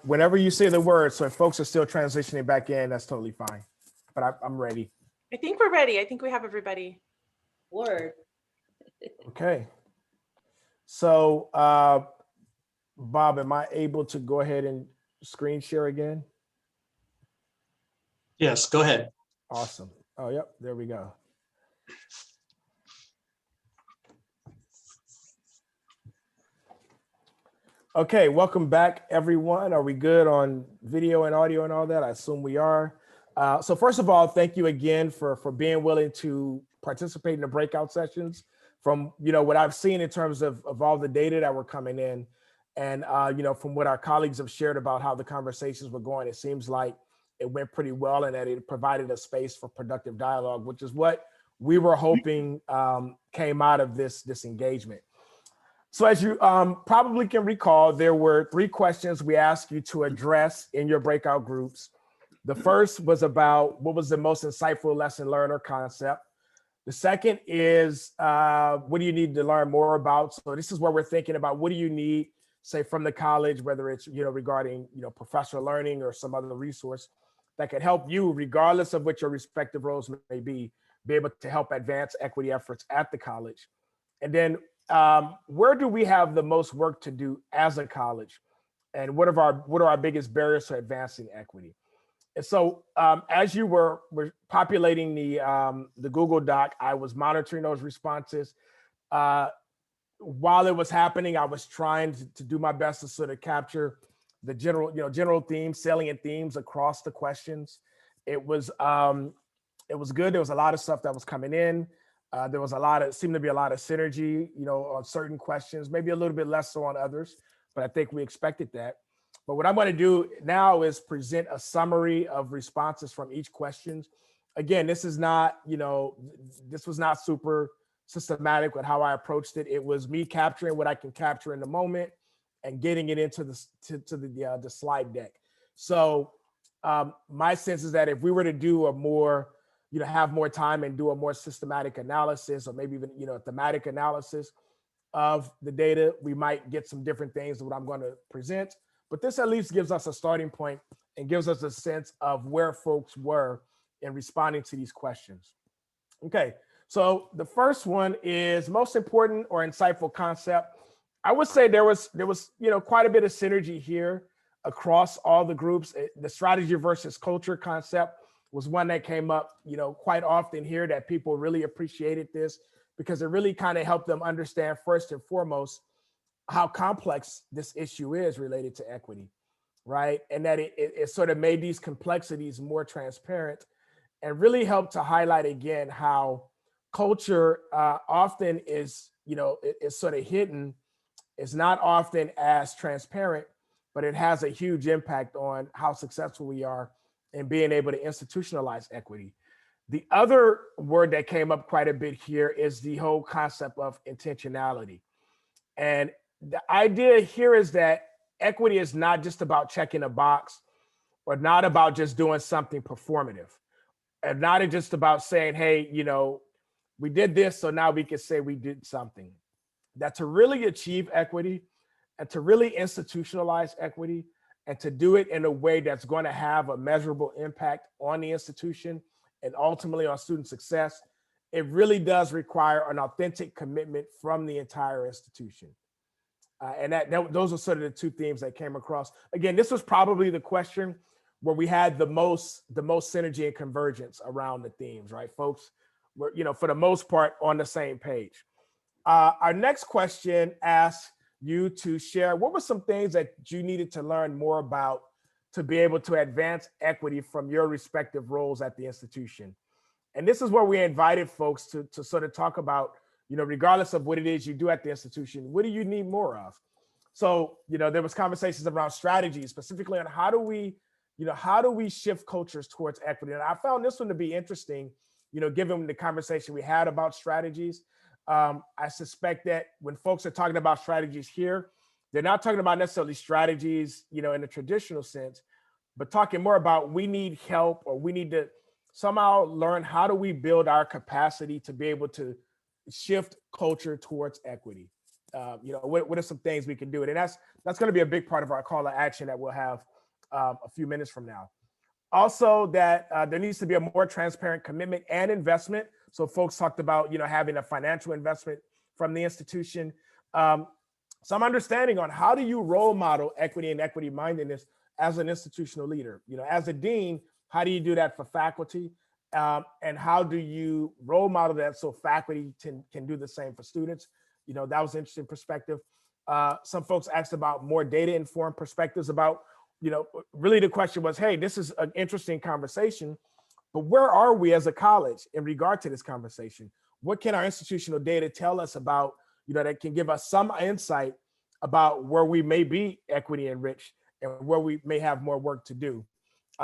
Whenever you say the word, so if folks are still transitioning back in, that's totally fine. But I'm ready. I think we're ready. I think we have everybody. Word. Okay. So, Bob, am I able to go ahead and screen share again? Yes, go ahead. Awesome. Oh, yep. There we go. Okay, welcome back, everyone. Are we good on video and audio and all that? I assume we are. So first of all, thank you again for being willing to participate in the breakout sessions. From what I've seen in terms of all the data that were coming in, and from what our colleagues have shared about how the conversations were going, it seems like it went pretty well and that it provided a space for productive dialogue, which is what we were hoping came out of this engagement. So as you probably can recall, there were 3 questions we asked you to address in your breakout groups. The first was about what was the most insightful lesson learned or concept. The second is what do you need to learn more about? So this is where we're thinking about what do you need, say, from the college, whether it's regarding professional learning or some other resource that could help you, regardless of what your respective roles may be able to help advance equity efforts at the college. And then where do we have the most work to do as a college, and what are our biggest barriers to advancing equity? And so as you were populating the Google Doc, I was monitoring those responses. While it was happening, I was trying to do my best to sort of capture the general themes, salient themes across the questions. It was good. There was a lot of stuff that was coming in. There was seemed to be a lot of synergy, on certain questions, maybe a little bit less so on others, but I think we expected that. But what I'm going to do now is present a summary of responses from each question. Again, this is not, this was not super systematic with how I approached it. It was me capturing what I can capture in the moment and getting it into the slide deck. So my sense is that if we were to do a more have more time and do a more systematic analysis, or maybe even, a thematic analysis of the data, we might get some different things than what I'm going to present. But this at least gives us a starting point and gives us a sense of where folks were in responding to these questions. Okay, so the first one is most important or insightful concept. I would say there was quite a bit of synergy here across all the groups. The strategy versus culture concept was one that came up, quite often here, that people really appreciated this because it really kind of helped them understand first and foremost how complex this issue is related to equity, right? And that it sort of made these complexities more transparent and really helped to highlight again how culture often is, is sort of hidden. It's not often as transparent, but it has a huge impact on how successful we are and being able to institutionalize equity. The other word that came up quite a bit here is the whole concept of intentionality. And the idea here is that equity is not just about checking a box or not about just doing something performative, and not just about saying, hey, we did this, so now we can say we did something. That to really achieve equity and to really institutionalize equity, and to do it in a way that's going to have a measurable impact on the institution and ultimately on student success, it really does require an authentic commitment from the entire institution. And those are sort of the 2 themes that came across. Again, this was probably the question where we had the most synergy and convergence around the themes, right? Folks were, for the most part, on the same page. Our next question asks you to share what were some things that you needed to learn more about to be able to advance equity from your respective roles at the institution. And this is where we invited folks to sort of talk about, regardless of what it is you do at the institution, what do you need more of? So, there was conversations around strategies, specifically on how do we shift cultures towards equity? And I found this one to be interesting, given the conversation we had about strategies. I suspect that when folks are talking about strategies here, they're not talking about necessarily strategies, in the traditional sense, but talking more about we need help, or we need to somehow learn how do we build our capacity to be able to shift culture towards equity. what are some things we can do? And that's going to be a big part of our call to action that we'll have a few minutes from now. Also, that there needs to be a more transparent commitment and investment. So folks talked about, having a financial investment from the institution. Some understanding on how do you role model equity and equity mindedness as an institutional leader? As a dean, how do you do that for faculty? And how do you role model that so faculty can do the same for students? That was an interesting perspective. Some folks asked about more data-informed perspectives about, really the question was, hey, this is an interesting conversation, but where are we as a college in regard to this conversation? What can our institutional data tell us about, that can give us some insight about where we may be equity enriched and where we may have more work to do?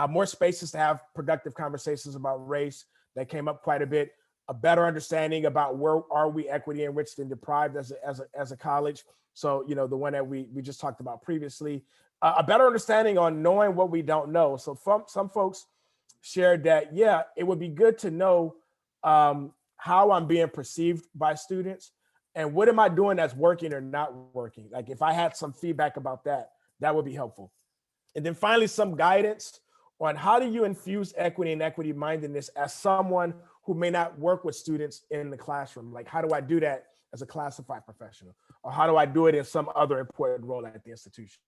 More spaces to have productive conversations about race that came up quite a bit. A better understanding about where are we equity enriched and deprived as a college. So, the one that we just talked about previously. A better understanding on knowing what we don't know. So some folks shared that, yeah, it would be good to know how I'm being perceived by students and what am I doing that's working or not working. Like if I had some feedback about that, that would be helpful. And then finally, some guidance on how do you infuse equity and equity mindedness as someone who may not work with students in the classroom. Like, how do I do that as a classified professional? Or how do I do it in some other important role at the institution?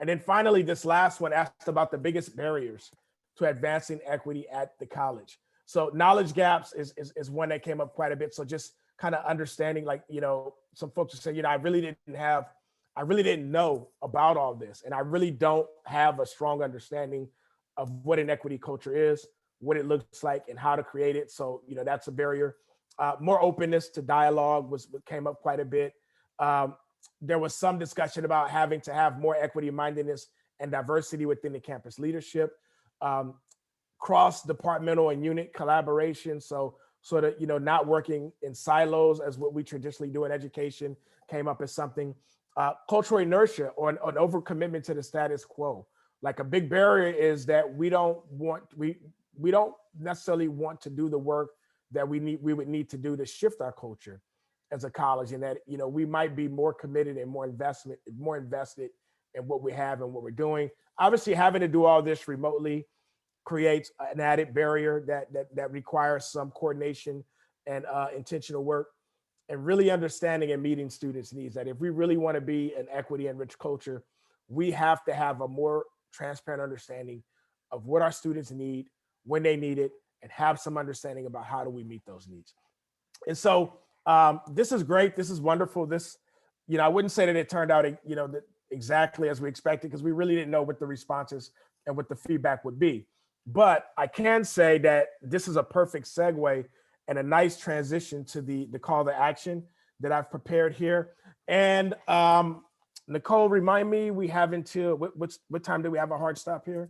And then finally, this last one asked about the biggest barriers to advancing equity at the college. So knowledge gaps is one that came up quite a bit. So just kind of understanding, like, some folks would say, I really didn't know about all this. And I really don't have a strong understanding of what an equity culture is, what it looks like, and how to create it. So, that's a barrier. More openness to dialogue came up quite a bit. There was some discussion about having to have more equity mindedness and diversity within the campus leadership, cross-departmental and unit collaboration. So sort of, not working in silos as what we traditionally do in education came up as something. Cultural inertia or an overcommitment to the status quo. Like a big barrier is that we don't necessarily want to do the work that we would need to do to shift our culture as a college, and that we might be more committed and more invested in what we have and what we're doing. Obviously, having to do all this remotely creates an added barrier that requires some coordination and intentional work, and really understanding and meeting students' needs. That if we really want to be an equity and rich culture, we have to have a more transparent understanding of what our students need, when they need it, and have some understanding about how do we meet those needs. And so this is great. This is wonderful. This, I wouldn't say that it turned out, exactly as we expected, because we really didn't know what the responses and what the feedback would be. But I can say that this is a perfect segue and a nice transition to the call to action that I've prepared here. And Nicole, remind me, we have until, what time do we have a hard stop here?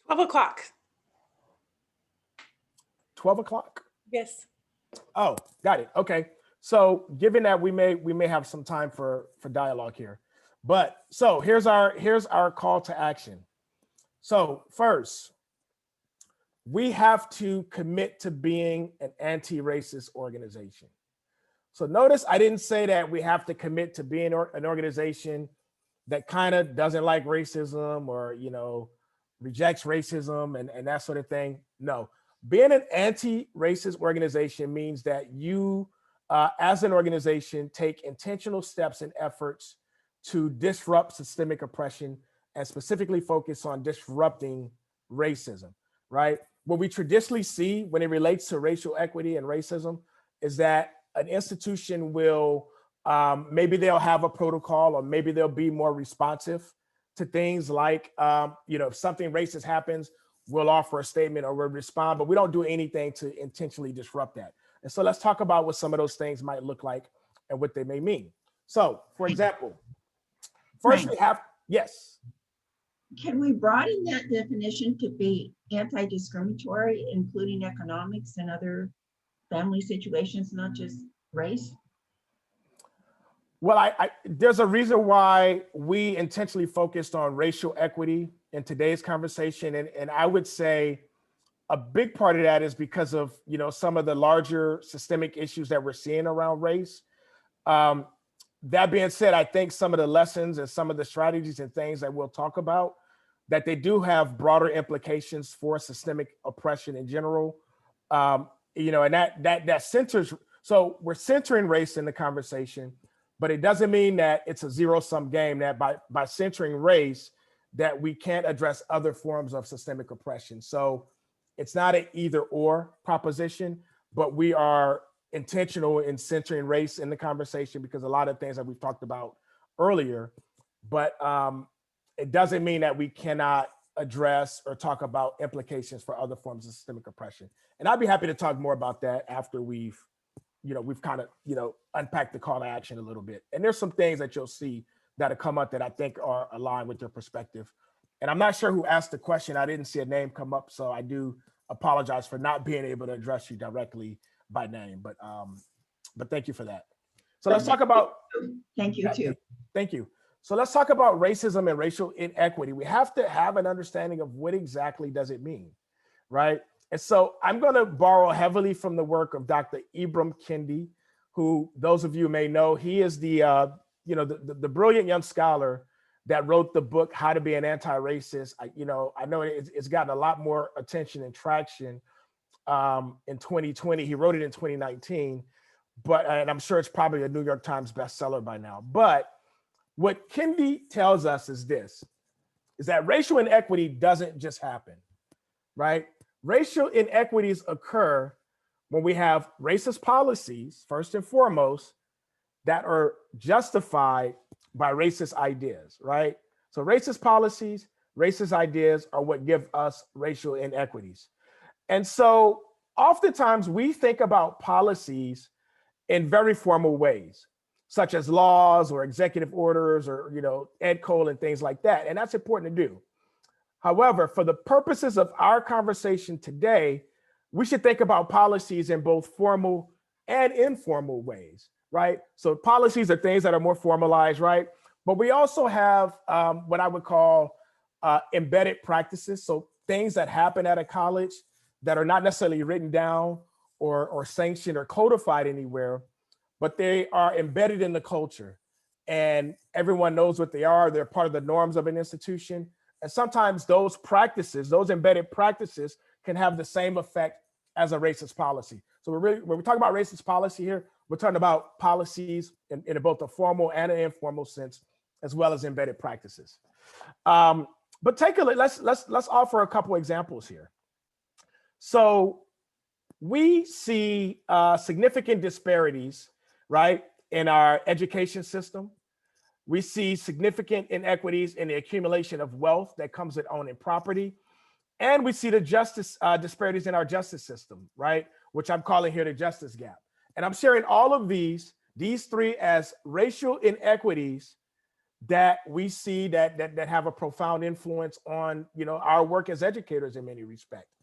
12 o'clock. 12 o'clock? Yes. Oh, got it. Okay. So given that we may have some time for dialogue here, but so here's our call to action. So first, we have to commit to being an anti-racist organization. So notice I didn't say that we have to commit to being an organization that kind of doesn't like racism or, rejects racism and that sort of thing. No, being an anti-racist organization means that you, as an organization, take intentional steps and efforts to disrupt systemic oppression and specifically focus on disrupting racism, right? What we traditionally see when it relates to racial equity and racism is that an institution will, maybe they'll have a protocol, or maybe they'll be more responsive to things like, if something racist happens, we'll offer a statement or we'll respond, but we don't do anything to intentionally disrupt that. And so let's talk about what some of those things might look like and what they may mean. So, for example, first we have, yes. Can we broaden that definition to be anti-discriminatory, including economics and other family situations, not just race? Well, there's a reason why we intentionally focused on racial equity in today's conversation. And I would say a big part of that is because of, some of the larger systemic issues that we're seeing around race. That being said, I think some of the lessons and some of the strategies and things that we'll talk about, that they do have broader implications for systemic oppression in general. And that centers, so we're centering race in the conversation, but it doesn't mean that it's a zero-sum game, that by centering race, that we can't address other forms of systemic oppression. So it's not an either or proposition, but we are intentional in centering race in the conversation because a lot of things that we've talked about earlier, but it doesn't mean that we cannot address or talk about implications for other forms of systemic oppression. And I'd be happy to talk more about that after we've kind of, unpacked the call to action a little bit. And there's some things that you'll see that'll come up that I think are aligned with your perspective. And I'm not sure who asked the question. I didn't see a name come up, so I do apologize for not being able to address you directly by name, but thank you for that. So let's talk about. Thank you too. Thank you. So let's talk about racism and racial inequity. We have to have an understanding of what exactly does it mean, right? And so I'm going to borrow heavily from the work of Dr. Ibram Kendi, who those of you may know, he is the brilliant young scholar that wrote the book, How to Be an Anti-Racist. I know it's gotten a lot more attention and traction in 2020. He wrote it in 2019, and I'm sure it's probably a New York Times bestseller by now. But what Kendi tells us is that racial inequity doesn't just happen, right? Racial inequities occur when we have racist policies, first and foremost, that are justified by racist ideas, right? So racist policies, racist ideas are what give us racial inequities. And so oftentimes we think about policies in very formal ways, such as laws or executive orders or, ed code and things like that. And that's important to do. However, for the purposes of our conversation today, we should think about policies in both formal and informal ways, right? So policies are things that are more formalized, right? But we also have what I would call embedded practices. So things that happen at a college that are not necessarily written down or sanctioned or codified anywhere, but they are embedded in the culture and everyone knows what they are. They're part of the norms of an institution. And sometimes those practices, those embedded practices can have the same effect as a racist policy. So when we talk about racist policy here, we're talking about policies in both a formal and an informal sense, as well as embedded practices. But take a look, let's offer a couple examples here. So we see significant disparities, right, in our education system. We see significant inequities in the accumulation of wealth that comes with owning property. And we see the justice disparities in our justice system, right, which I'm calling here the justice gap. And I'm sharing all of these three as racial inequities that we see that have a profound influence on, our work as educators in many respects.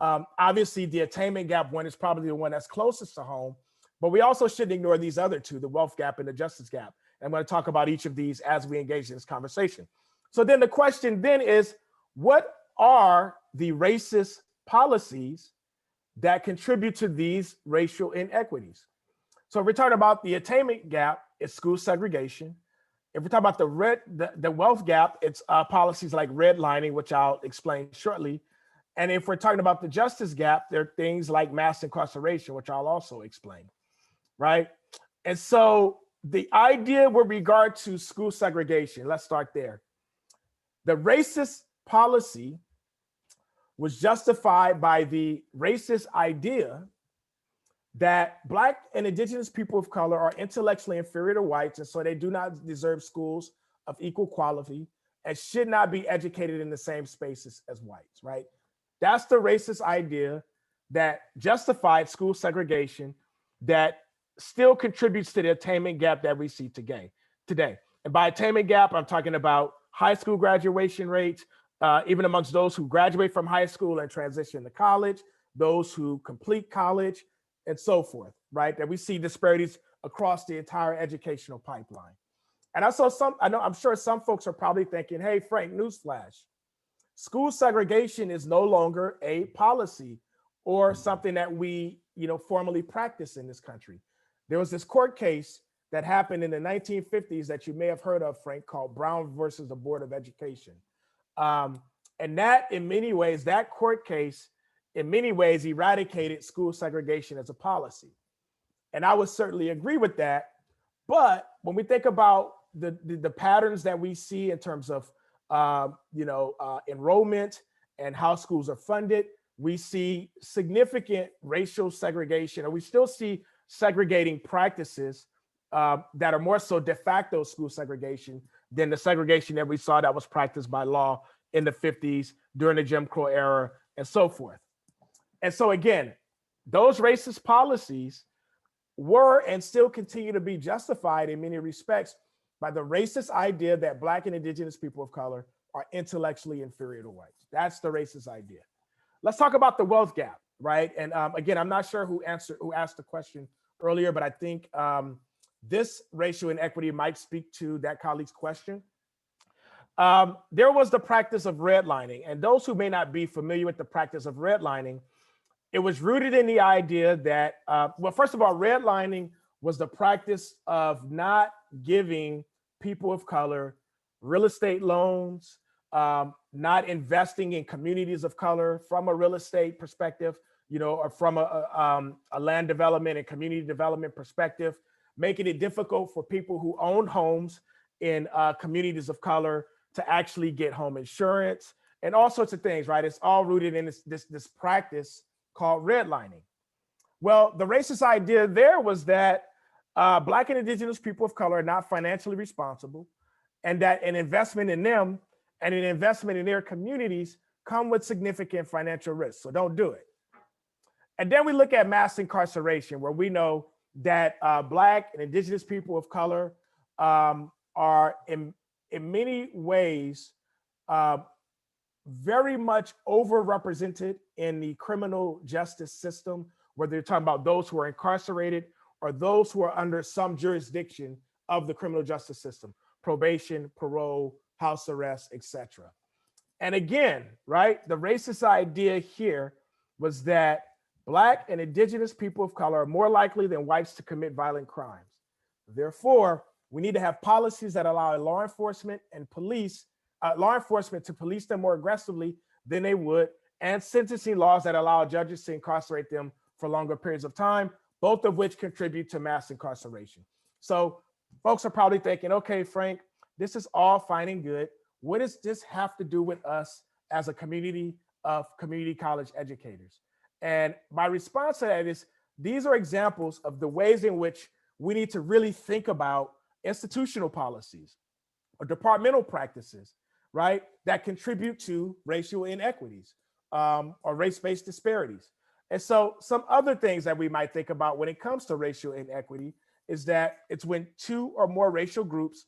Obviously, the attainment gap one is probably the one that's closest to home, but we also shouldn't ignore these other two, the wealth gap and the justice gap. And I'm going to talk about each of these as we engage in this conversation. So then the question then is, what are the racist policies that contribute to these racial inequities? So if we're talking about the attainment gap, it's school segregation. If we're talking about the wealth gap, it's policies like redlining, which I'll explain shortly. And if we're talking about the justice gap, there are things like mass incarceration, which I'll also explain, right? And so the idea with regard to school segregation, let's start there. The racist policy was justified by the racist idea that Black and Indigenous people of color are intellectually inferior to whites, and so they do not deserve schools of equal quality and should not be educated in the same spaces as whites, right? That's the racist idea that justified school segregation that still contributes to the attainment gap that we see today. And by attainment gap, I'm talking about high school graduation rates, even amongst those who graduate from high school and transition to college, those who complete college, and so forth, right? That we see disparities across the entire educational pipeline. And I'm sure some folks are probably thinking, hey, Frank, newsflash. school segregation is no longer a policy or something that we, formally practice in this country. There was this court case that happened in the 1950s that you may have heard of, Frank, called Brown versus the Board of Education. And that, in many ways, that court case, in many ways, eradicated school segregation as a policy. And I would certainly agree with that. But when we think about the patterns that we see in terms of enrollment and how schools are funded, we see significant racial segregation, or we still see segregating practices that are more so de facto school segregation than the segregation that we saw that was practiced by law in the 50s during the Jim Crow era and so forth. And so again, those racist policies were and still continue to be justified in many respects by the racist idea that Black and Indigenous people of color are intellectually inferior to whites. That's the racist idea. Let's talk about the wealth gap, right? And again, I'm not sure who asked the question earlier, but I think this racial inequity might speak to that colleague's question. There was the practice of redlining, and those who may not be familiar with the practice of redlining, it was rooted in the idea that, well, first of all, redlining was the practice of not giving people of color real estate loans, not investing in communities of color from a real estate perspective, or from a land development and community development perspective, making it difficult for people who own homes in communities of color to actually get home insurance and all sorts of things, right? It's all rooted in this practice called redlining. Well, the racist idea there was that Black and Indigenous people of color are not financially responsible, and that an investment in them and an investment in their communities come with significant financial risk. So don't do it. And then we look at mass incarceration, where we know that Black and Indigenous people of color are in many ways very much overrepresented in the criminal justice system, whether you're talking about those who are incarcerated or those who are under some jurisdiction of the criminal justice system, probation, parole, house arrest, etc. And again, right, the racist idea here was that Black and Indigenous people of color are more likely than whites to commit violent crimes. Therefore, we need to have policies that allow law enforcement and law enforcement to police them more aggressively than they would, and sentencing laws that allow judges to incarcerate them for longer periods of time, both of which contribute to mass incarceration. So folks are probably thinking, okay, Frank, this is all fine and good. What does this have to do with us as a community of community college educators? And my response to that is, these are examples of the ways in which we need to really think about institutional policies or departmental practices, right, that contribute to racial inequities or race-based disparities. And so some other things that we might think about when it comes to racial inequity is that it's when two or more racial groups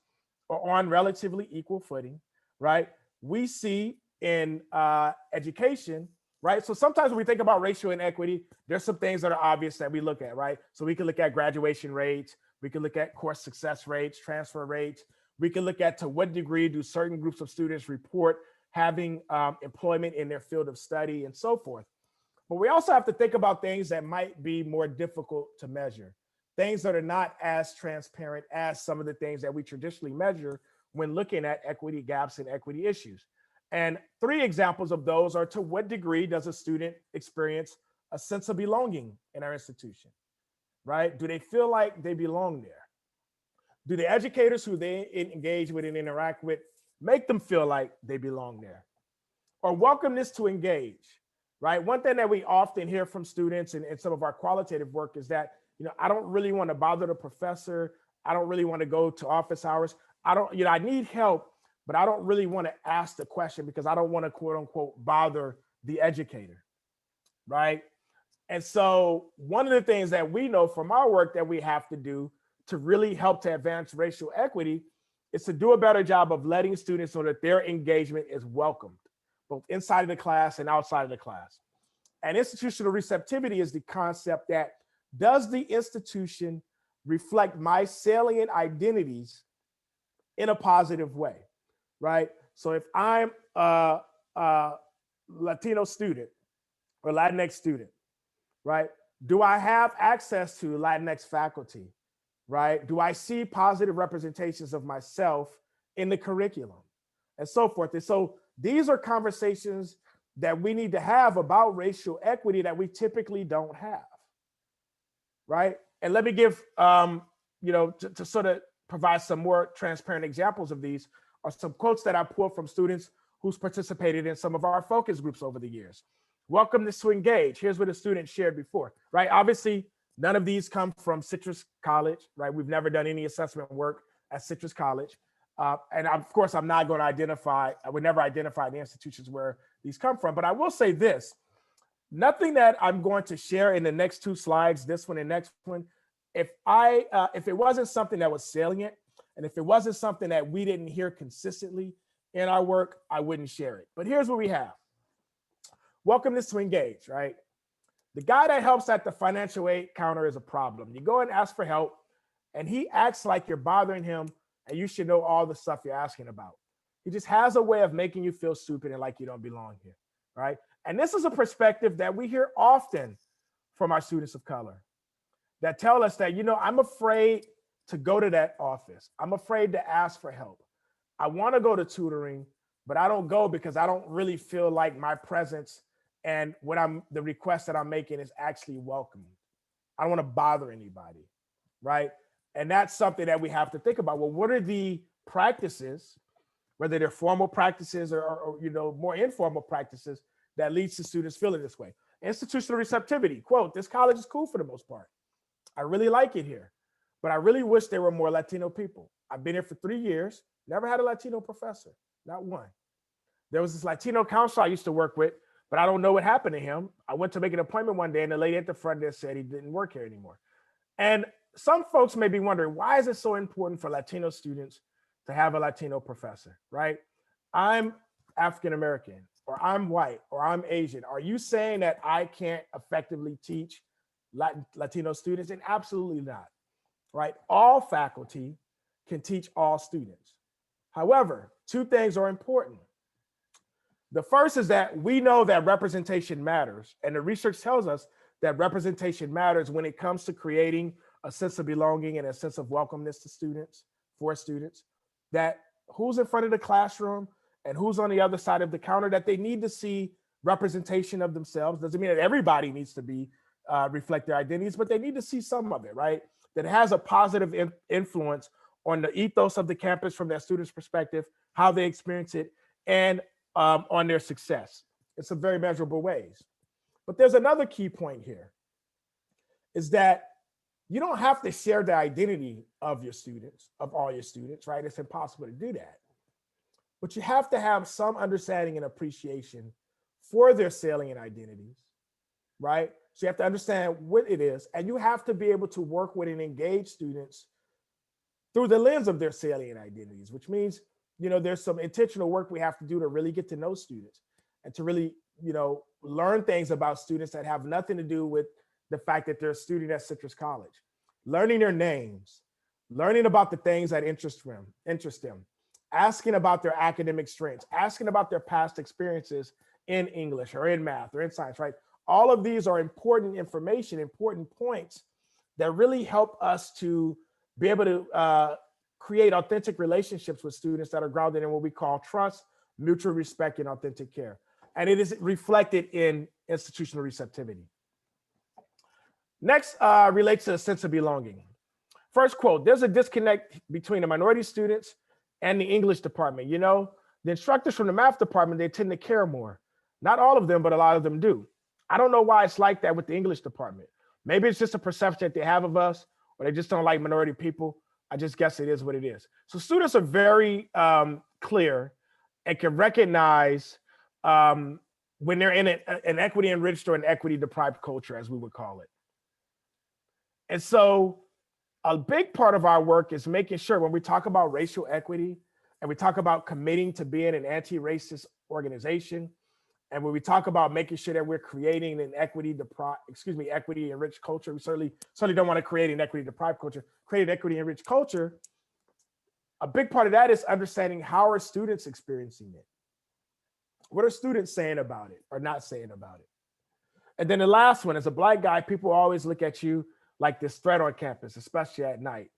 are on relatively equal footing, right? We see in education, right? So sometimes when we think about racial inequity, there's some things that are obvious that we look at, right? So we can look at graduation rates, we can look at course success rates, transfer rates. We can look at to what degree do certain groups of students report having employment in their field of study and so forth. But we also have to think about things that might be more difficult to measure, things that are not as transparent as some of the things that we traditionally measure when looking at equity gaps and equity issues. And three examples of those are: to what degree does a student experience a sense of belonging in our institution, right? Do they feel like they belong there? Do the educators who they engage with and interact with make them feel like they belong there? Or welcomeness to engage, right? One thing that we often hear from students in some of our qualitative work is that, I don't really want to bother the professor. I don't really want to go to office hours. I need help, but I don't really want to ask the question because I don't want to, quote unquote, bother the educator, right? And so one of the things that we know from our work that we have to do to really help to advance racial equity is to do a better job of letting students know that their engagement is welcomed, both inside of the class and outside of the class. And institutional receptivity is the concept that, does the institution reflect my salient identities in a positive way, right? So if I'm Latino student or Latinx student, right? Do I have access to Latinx faculty, right? Do I see positive representations of myself in the curriculum and so forth? And so these are conversations that we need to have about racial equity that we typically don't have, right? And let me give, to sort of provide some more transparent examples of these are some quotes that I pulled from students who's participated in some of our focus groups over the years. Welcomeness to engage. Here's what a student shared before, right? Obviously, none of these come from Citrus College, right? We've never done any assessment work at Citrus College. And of course, I'm not going to I would never identify the institutions where these come from, but I will say this, nothing that I'm going to share in the next two slides, this one and next one, if it wasn't something that was salient, and if it wasn't something that we didn't hear consistently in our work, I wouldn't share it. But here's what we have. Welcomeness to engage, right? The guy that helps at the financial aid counter is a problem. You go and ask for help, and he acts like you're bothering him, and you should know all the stuff you're asking about. He just has a way of making you feel stupid and like you don't belong here, right? And this is a perspective that we hear often from our students of color that tell us that, I'm afraid to go to that office. I'm afraid to ask for help. I want to go to tutoring, but I don't go because I don't really feel like my presence and the request that I'm making is actually welcome. I don't want to bother anybody, right? And that's something that we have to think about. Well, what are the practices, whether they're formal practices or more informal practices that leads to students feeling this way? Institutional receptivity, quote, this college is cool for the most part. I really like it here, but I really wish there were more Latino people. I've been here for 3 years, never had a Latino professor, not one. There was this Latino counselor I used to work with, but I don't know what happened to him. I went to make an appointment one day and the lady at the front desk said he didn't work here anymore. And some folks may be wondering, why is it so important for Latino students to have a Latino professor, right? I'm African-American, or I'm white, or I'm Asian. Are you saying that I can't effectively teach Latino students? And absolutely not, right? All faculty can teach all students. However, two things are important. The first is that we know that representation matters, and the research tells us that representation matters when it comes to creating a sense of belonging and a sense of welcomeness to students, for students, that who's in front of the classroom and who's on the other side of the counter, that they need to see representation of themselves. Doesn't mean that everybody needs to be reflect their identities, but they need to see some of it, right? That has a positive influence on the ethos of the campus from that student's perspective, how they experience it, and on their success in some very measurable ways. But there's another key point here, is that you don't have to share the identity of your students, of all your students, right? It's impossible to do that. But you have to have some understanding and appreciation for their salient identities, right? So you have to understand what it is, and you have to be able to work with and engage students through the lens of their salient identities, which means, there's some intentional work we have to do to really get to know students and to really, learn things about students that have nothing to do with the fact that they're a student at Citrus College. Learning their names, learning about the things that interest them, asking about their academic strengths, asking about their past experiences in English or in math or in science, right? All of these are important information, important points that really help us to be able to create authentic relationships with students that are grounded in what we call trust, mutual respect, and authentic care. And it is reflected in institutional receptivity. Next relates to a sense of belonging. First quote, there's a disconnect between the minority students and the English department. The instructors from the math department, they tend to care more. Not all of them, but a lot of them do. I don't know why it's like that with the English department. Maybe it's just a perception that they have of us, or they just don't like minority people. I just guess it is what it is. So students are very clear and can recognize when they're in an equity enriched or an equity deprived culture, as we would call it. And so a big part of our work is making sure when we talk about racial equity and we talk about committing to being an anti-racist organization, and when we talk about making sure that we're creating an equity enriched culture, we certainly don't want to create an equity deprived culture, create an equity enriched culture. A big part of that is understanding how are students experiencing it. What are students saying about it or not saying about it? And then the last one, as a Black guy, people always look at you like this threat on campus, especially at night.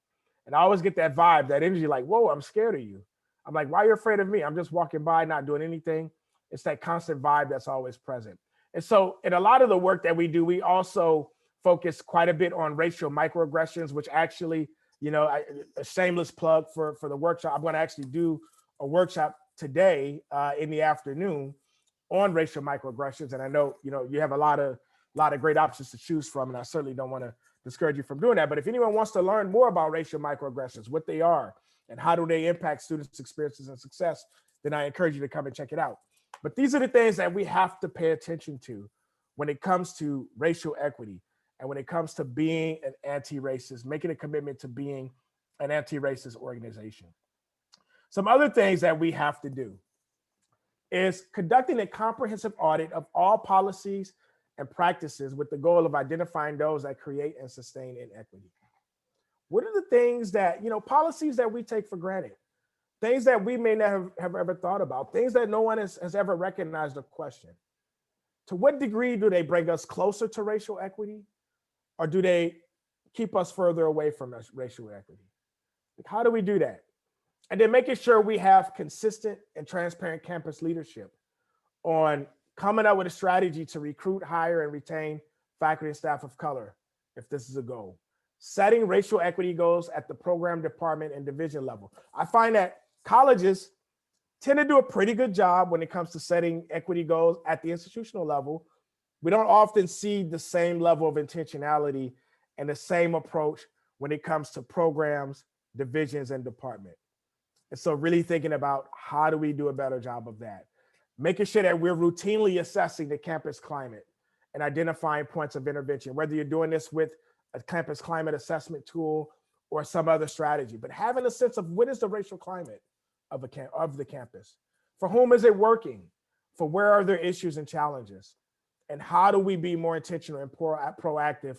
And I always get that vibe, that energy, like, whoa, I'm scared of you. I'm like, why are you afraid of me? I'm just walking by, not doing anything. It's that constant vibe that's always present. And so in a lot of the work that we do, we also focus quite a bit on racial microaggressions, which actually, a shameless plug for the workshop. I'm going to actually do a workshop today in the afternoon on racial microaggressions. And I know, you have a lot of great options to choose from, and I certainly don't want to discourage you from doing that. But if anyone wants to learn more about racial microaggressions, what they are, and how do they impact students' experiences and success, then I encourage you to come and check it out. But these are the things that we have to pay attention to when it comes to racial equity and when it comes to being an anti-racist, making a commitment to being an anti-racist organization. Some other things that we have to do is conducting a comprehensive audit of all policies and practices with the goal of identifying those that create and sustain inequity. What are the things that, policies that we take for granted, things that we may not have ever thought about, things that no one has ever recognized or questioned? To what degree do they bring us closer to racial equity, or do they keep us further away from racial equity? Like, how do we do that? And then making sure we have consistent and transparent campus leadership on coming up with a strategy to recruit, hire, and retain faculty and staff of color, if this is a goal. Setting racial equity goals at the program, department, and division level. I find that colleges tend to do a pretty good job when it comes to setting equity goals at the institutional level. We don't often see the same level of intentionality and the same approach when it comes to programs, divisions, and department. And so really thinking about how do we do a better job of that? Making sure that we're routinely assessing the campus climate and identifying points of intervention, whether you're doing this with a campus climate assessment tool or some other strategy, but having a sense of what is the racial climate of the campus? For whom is it working? For where are there issues and challenges? And how do we be more intentional and proactive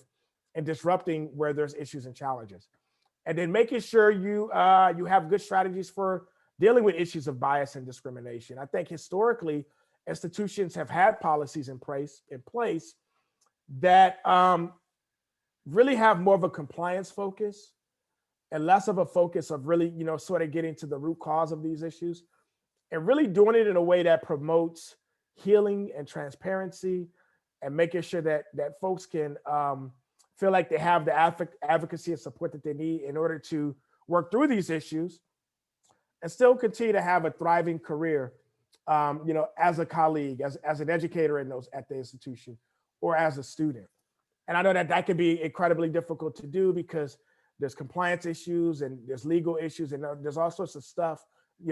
in disrupting where there's issues and challenges? And then making sure you have good strategies for dealing with issues of bias and discrimination. I think historically, institutions have had policies in place that really have more of a compliance focus and less of a focus of really, sort of getting to the root cause of these issues and really doing it in a way that promotes healing and transparency and making sure that folks can feel like they have the advocacy and support that they need in order to work through these issues and still continue to have a thriving career, as a colleague, as an educator at the institution, or as a student. And I know that can be incredibly difficult to do because there's compliance issues and there's legal issues and there's all sorts of stuff.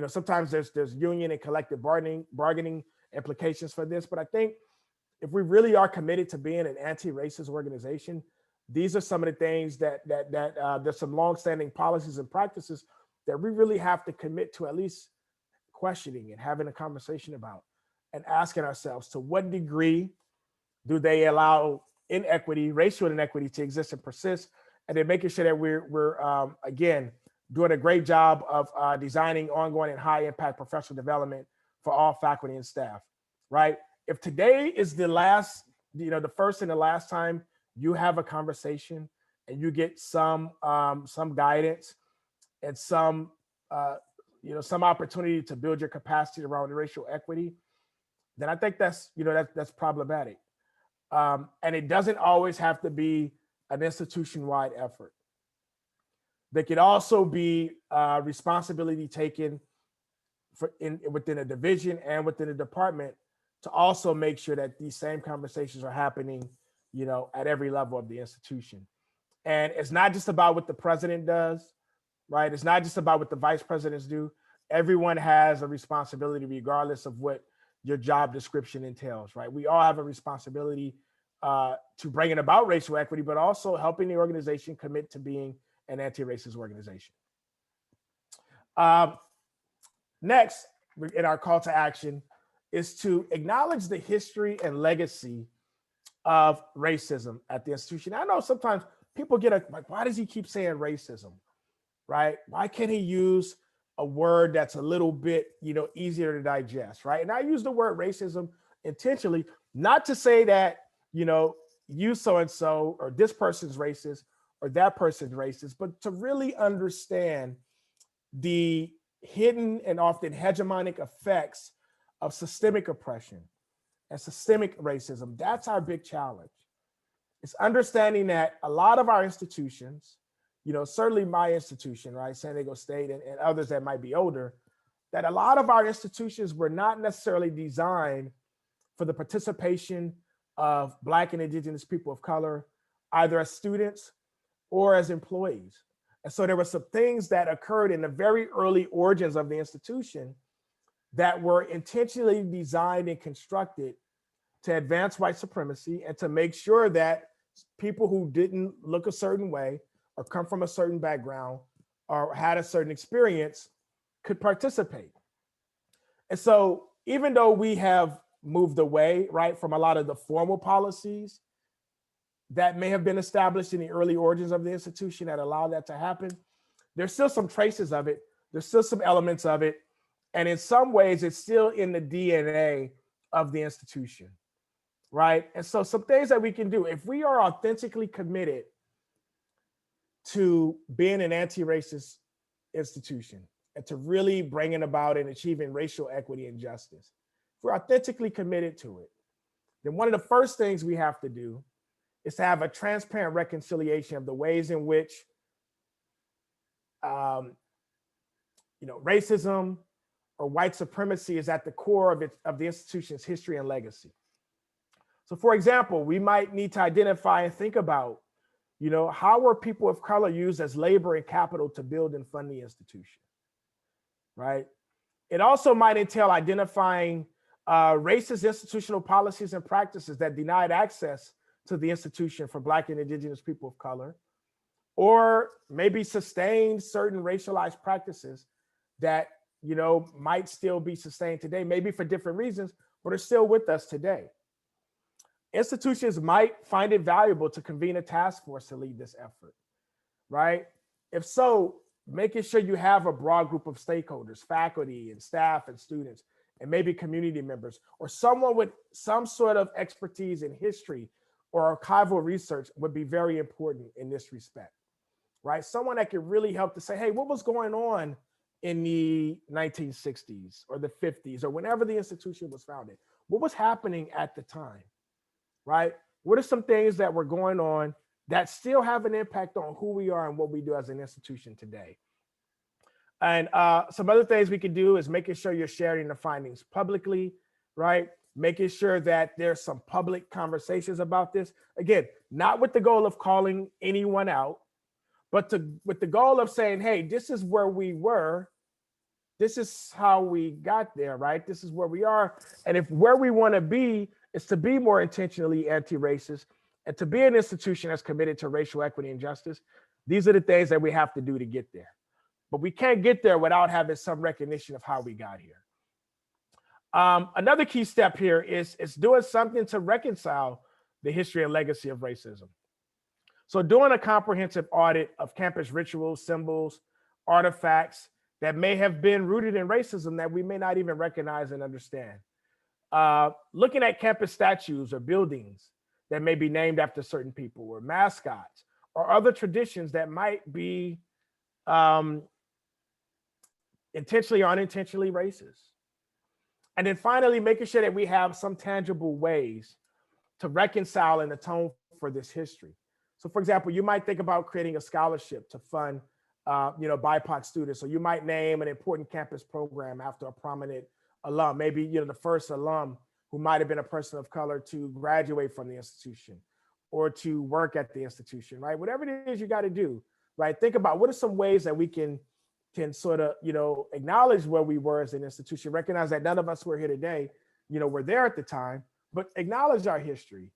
Sometimes there's union and collective bargaining implications for this. But I think if we really are committed to being an anti-racist organization, these are some of the things that there's some longstanding policies and practices that we really have to commit to at least questioning and having a conversation about and asking ourselves, to what degree do they allow inequity, racial inequity, to exist and persist? And then making sure that we're again, doing a great job of designing ongoing and high impact professional development for all faculty and staff, right? If today is the first and the last time you have a conversation and you get some guidance and some opportunity to build your capacity around racial equity, then I think that's problematic. And it doesn't always have to be an institution-wide effort. There could also be responsibility taken within a division and within a department to also make sure that these same conversations are happening, at every level of the institution. And it's not just about what the president does, right? It's not just about what the vice presidents do. Everyone has a responsibility regardless of what your job description entails, right? We all have a responsibility to bringing about racial equity, but also helping the organization commit to being an anti-racist organization. Next, in our call to action, is to acknowledge the history and legacy of racism at the institution. I know sometimes people get like, why does he keep saying racism, right? Why can't he use a word that's a little bit, easier to digest, right? And I use the word racism intentionally, not to say that, you so-and-so or this person's racist or that person's racist, but to really understand the hidden and often hegemonic effects of systemic oppression and systemic racism. That's our big challenge. It's understanding that a lot of our institutions, certainly my institution, right, San Diego State and others that might be older, that a lot of our institutions were not necessarily designed for the participation of Black and Indigenous people of color, either as students or as employees. And so there were some things that occurred in the very early origins of the institution that were intentionally designed and constructed to advance white supremacy and to make sure that people who didn't look a certain way or come from a certain background or had a certain experience could participate. And so even though we have moved away, right, from a lot of the formal policies that may have been established in the early origins of the institution that allowed that to happen, there's still some traces of it. There's still some elements of it. And in some ways, it's still in the DNA of the institution, right? And so some things that we can do, if we are authentically committed to being an anti-racist institution and to really bringing about and achieving racial equity and justice, if we're authentically committed to it, then one of the first things we have to do is to have a transparent reconciliation of the ways in which racism or white supremacy is at the core of the institution's history and legacy. So for example, we might need to identify and think about, how were people of color used as labor and capital to build and fund the institution, right? It also might entail identifying racist institutional policies and practices that denied access to the institution for Black and Indigenous people of color, or maybe sustained certain racialized practices that, might still be sustained today, maybe for different reasons, but are still with us today. Institutions might find it valuable to convene a task force to lead this effort, right? If so, making sure you have a broad group of stakeholders, faculty and staff and students, and maybe community members, or someone with some sort of expertise in history or archival research would be very important in this respect, right? Someone that can really help to say, hey, what was going on in the 1960s or the 50s or whenever the institution was founded? What was happening at the time, right? What are some things that were going on that still have an impact on who we are and what we do as an institution today? And some other things we can do is making sure you're sharing the findings publicly, right? Making sure that there's some public conversations about this. Again, not with the goal of calling anyone out, but with the goal of saying, hey, this is where we were. This is how we got there, right? This is where we are. And if where we want to be is to be more intentionally anti-racist and to be an institution that's committed to racial equity and justice, these are the things that we have to do to get there. But we can't get there without having some recognition of how we got here. Another key step here is doing something to reconcile the history and legacy of racism. So doing a comprehensive audit of campus rituals, symbols, artifacts that may have been rooted in racism that we may not even recognize and understand. Looking at campus statues or buildings that may be named after certain people or mascots or other traditions that might be intentionally or unintentionally racist. And then finally, making sure that we have some tangible ways to reconcile and atone for this history. So for example, you might think about creating a scholarship to fund BIPOC students. So you might name an important campus program after a prominent alum, maybe the first alum who might have been a person of color to graduate from the institution or to work at the institution, right? Whatever it is you got to do, right? Think about what are some ways that we can sort of, acknowledge where we were as an institution, recognize that none of us were here today, were there at the time, but acknowledge our history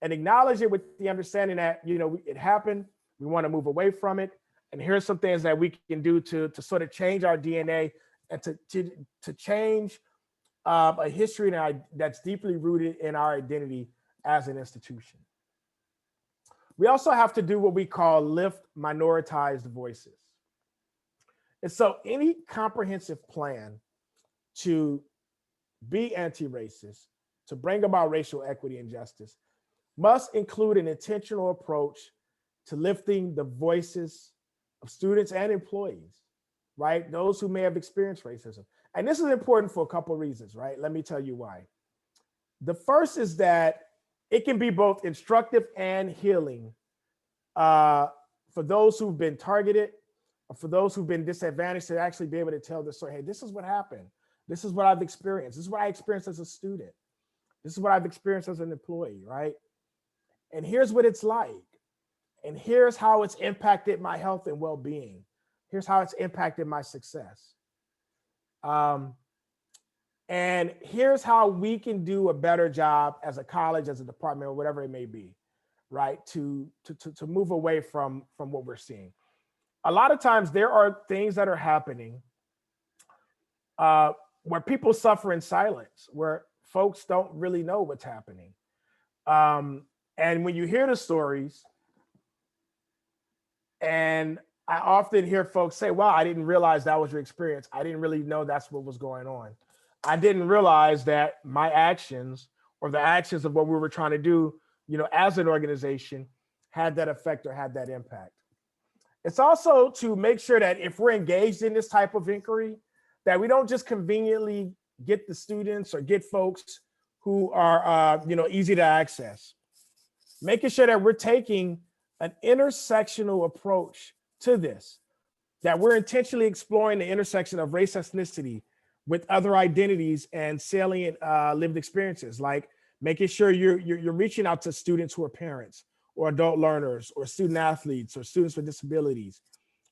and acknowledge it with the understanding that, it happened, we want to move away from it. And here's some things that we can do to sort of change our DNA and to change a history that's deeply rooted in our identity as an institution. We also have to do what we call lift minoritized voices. And so any comprehensive plan to be anti-racist, to bring about racial equity and justice, must include an intentional approach to lifting the voices of students and employees, right? Those who may have experienced racism. And this is important for a couple of reasons, right? Let me tell you why. The first is that it can be both instructive and healing for those who've been targeted, or for those who've been disadvantaged, to actually be able to tell the story. Hey, this is what happened. This is what I've experienced. This is what I experienced as a student. This is what I've experienced as an employee, right? And here's what it's like. And here's how it's impacted my health and well-being. Here's how it's impacted my success. And here's how we can do a better job as a college, as a department, or whatever it may be, right? To move away from what we're seeing. A lot of times there are things that are happening where people suffer in silence, where folks don't really know what's happening. And when you hear the stories, and I often hear folks say, wow, I didn't realize that was your experience. I didn't really know that's what was going on. I didn't realize that my actions, or the actions of what we were trying to do, as an organization, had that effect or had that impact. It's also to make sure that if we're engaged in this type of inquiry, that we don't just conveniently get the students or get folks who are easy to access. Making sure that we're taking an intersectional approach to this, that we're intentionally exploring the intersection of race, ethnicity with other identities and salient lived experiences, like making sure you're reaching out to students who are parents or adult learners or student athletes or students with disabilities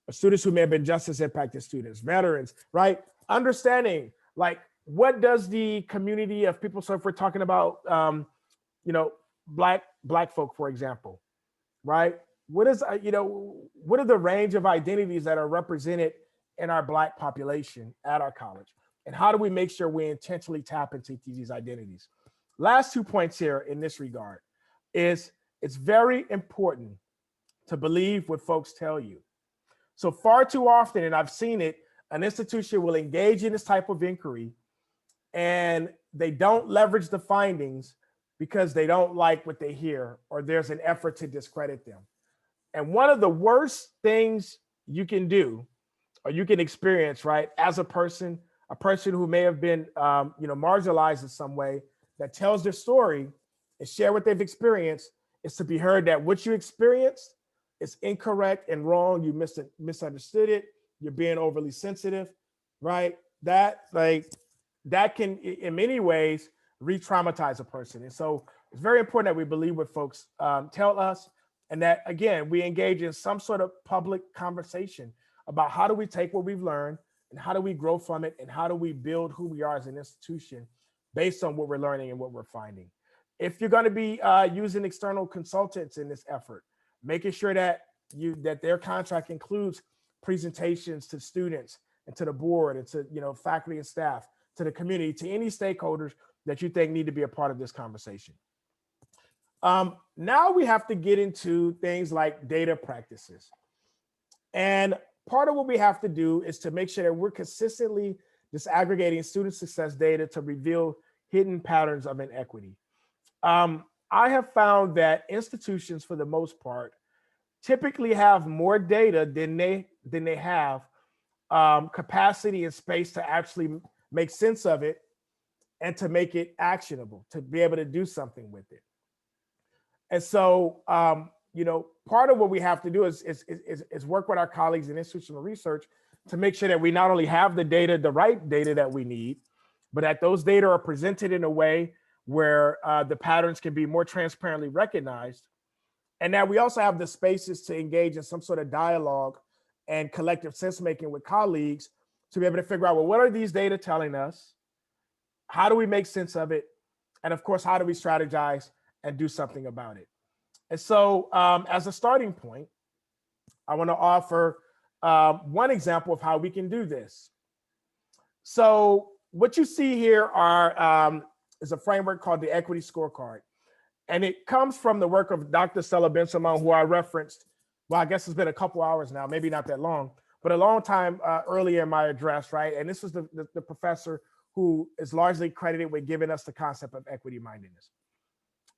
or students who may have been justice impacted students, veterans, right? Understanding, like, what does the community of people, so if we're talking about, Black folk, for example, right? What is, what are the range of identities that are represented in our Black population at our college? And how do we make sure we intentionally tap into these identities? Last 2 points here in this regard is it's very important to believe what folks tell you. So far too often, and I've seen it, an institution will engage in this type of inquiry and they don't leverage the findings because they don't like what they hear, or there's an effort to discredit them. And one of the worst things you can do, or you can experience, right, as a person who may have been, marginalized in some way, that tells their story and share what they've experienced, is to be heard that what you experienced is incorrect and wrong. You misunderstood it. You're being overly sensitive, right? That can, in many ways, re-traumatize a person. And so it's very important that we believe what folks tell us, and that, again, we engage in some sort of public conversation about how do we take what we've learned and how do we grow from it, and how do we build who we are as an institution based on what we're learning and what we're finding. If you're going to be using external consultants in this effort, making sure that their contract includes presentations to students and to the board and to faculty and staff, to the community, to any stakeholders that you think need to be a part of this conversation. Now we have to get into things like data practices. And part of what we have to do is to make sure that we're consistently disaggregating student success data to reveal hidden patterns of inequity. I have found that institutions, for the most part, typically have more data than they have capacity and space to actually make sense of it and to make it actionable, to be able to do something with it. And so, part of what we have to do is work with our colleagues in institutional research to make sure that we not only have the data, the right data that we need, but that those data are presented in a way where the patterns can be more transparently recognized. And that we also have the spaces to engage in some sort of dialogue and collective sense making with colleagues to be able to figure out, well, what are these data telling us? How do we make sense of it? And of course, how do we strategize and do something about it? And so as a starting point, I want to offer one example of how we can do this. So what you see here is a framework called the Equity Scorecard. And it comes from the work of Dr. Stella Ben Simon, who I referenced. Well, I guess it's been a couple hours now, maybe not that long, but a long time earlier in my address, right? And this was the professor who is largely credited with giving us the concept of equity mindedness.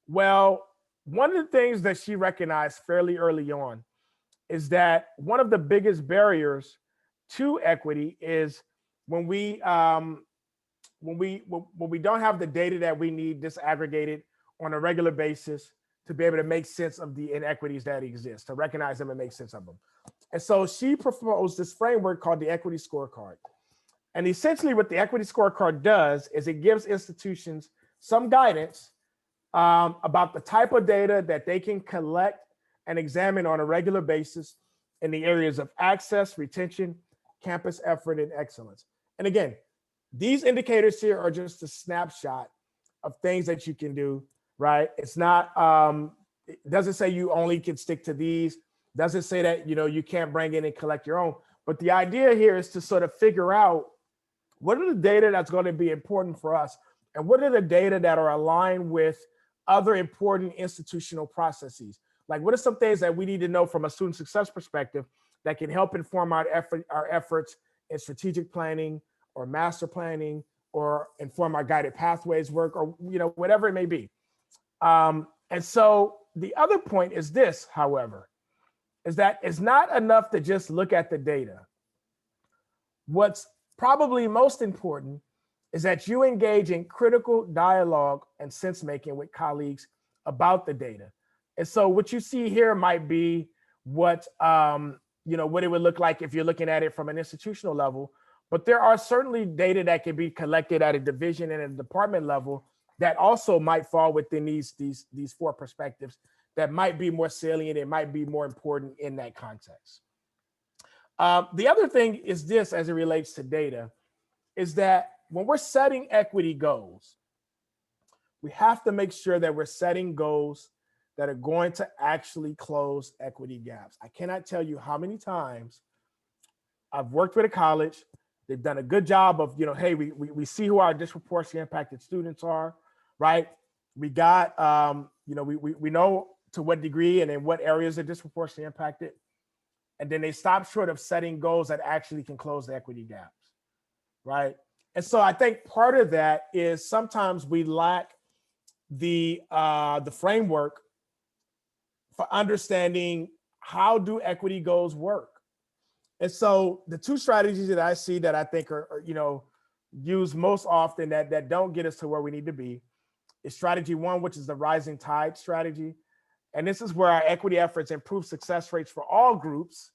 Well, one of the things that she recognized fairly early on is that one of the biggest barriers to equity is when we don't have the data that we need disaggregated on a regular basis to be able to make sense of the inequities that exist, to recognize them and make sense of them. And so she proposed this framework called the equity scorecard. And essentially what the equity scorecard does is it gives institutions some guidance about the type of data that they can collect and examine on a regular basis in the areas of access, retention, campus effort, and excellence. And again, these indicators here are just a snapshot of things that you can do, right? It's not, it doesn't say you only can stick to these, doesn't say that, you can't bring in and collect your own. But the idea here is to sort of figure out what are the data that's going to be important for us, and what are the data that are aligned with other important institutional processes. Like, what are some things that we need to know from a student success perspective that can help inform our efforts in strategic planning or master planning, or inform our guided pathways work, or whatever it may be. And so the other point is this, however, is that it's not enough to just look at the data. What's probably most important is that you engage in critical dialogue and sense making with colleagues about the data. And so what you see here might be what what it would look like if you're looking at it from an institutional level. But there are certainly data that can be collected at a division and a department level that also might fall within these four perspectives that might be more salient, it might be more important in that context. The other thing is this, as it relates to data, is that when we're setting equity goals, we have to make sure that we're setting goals that are going to actually close equity gaps. I cannot tell you how many times I've worked with a college. They've done a good job of, hey, we see who our disproportionately impacted students are, right? We got, we know to what degree and in what areas are disproportionately impacted. And then they stop short of setting goals that actually can close the equity gaps, right? And so I think part of that is sometimes we lack the framework for understanding how do equity goals work. And so the two strategies that I see that I think are used most often that don't get us to where we need to be is strategy one, which is the rising tide strategy. And this is where our equity efforts improve success rates for all groups,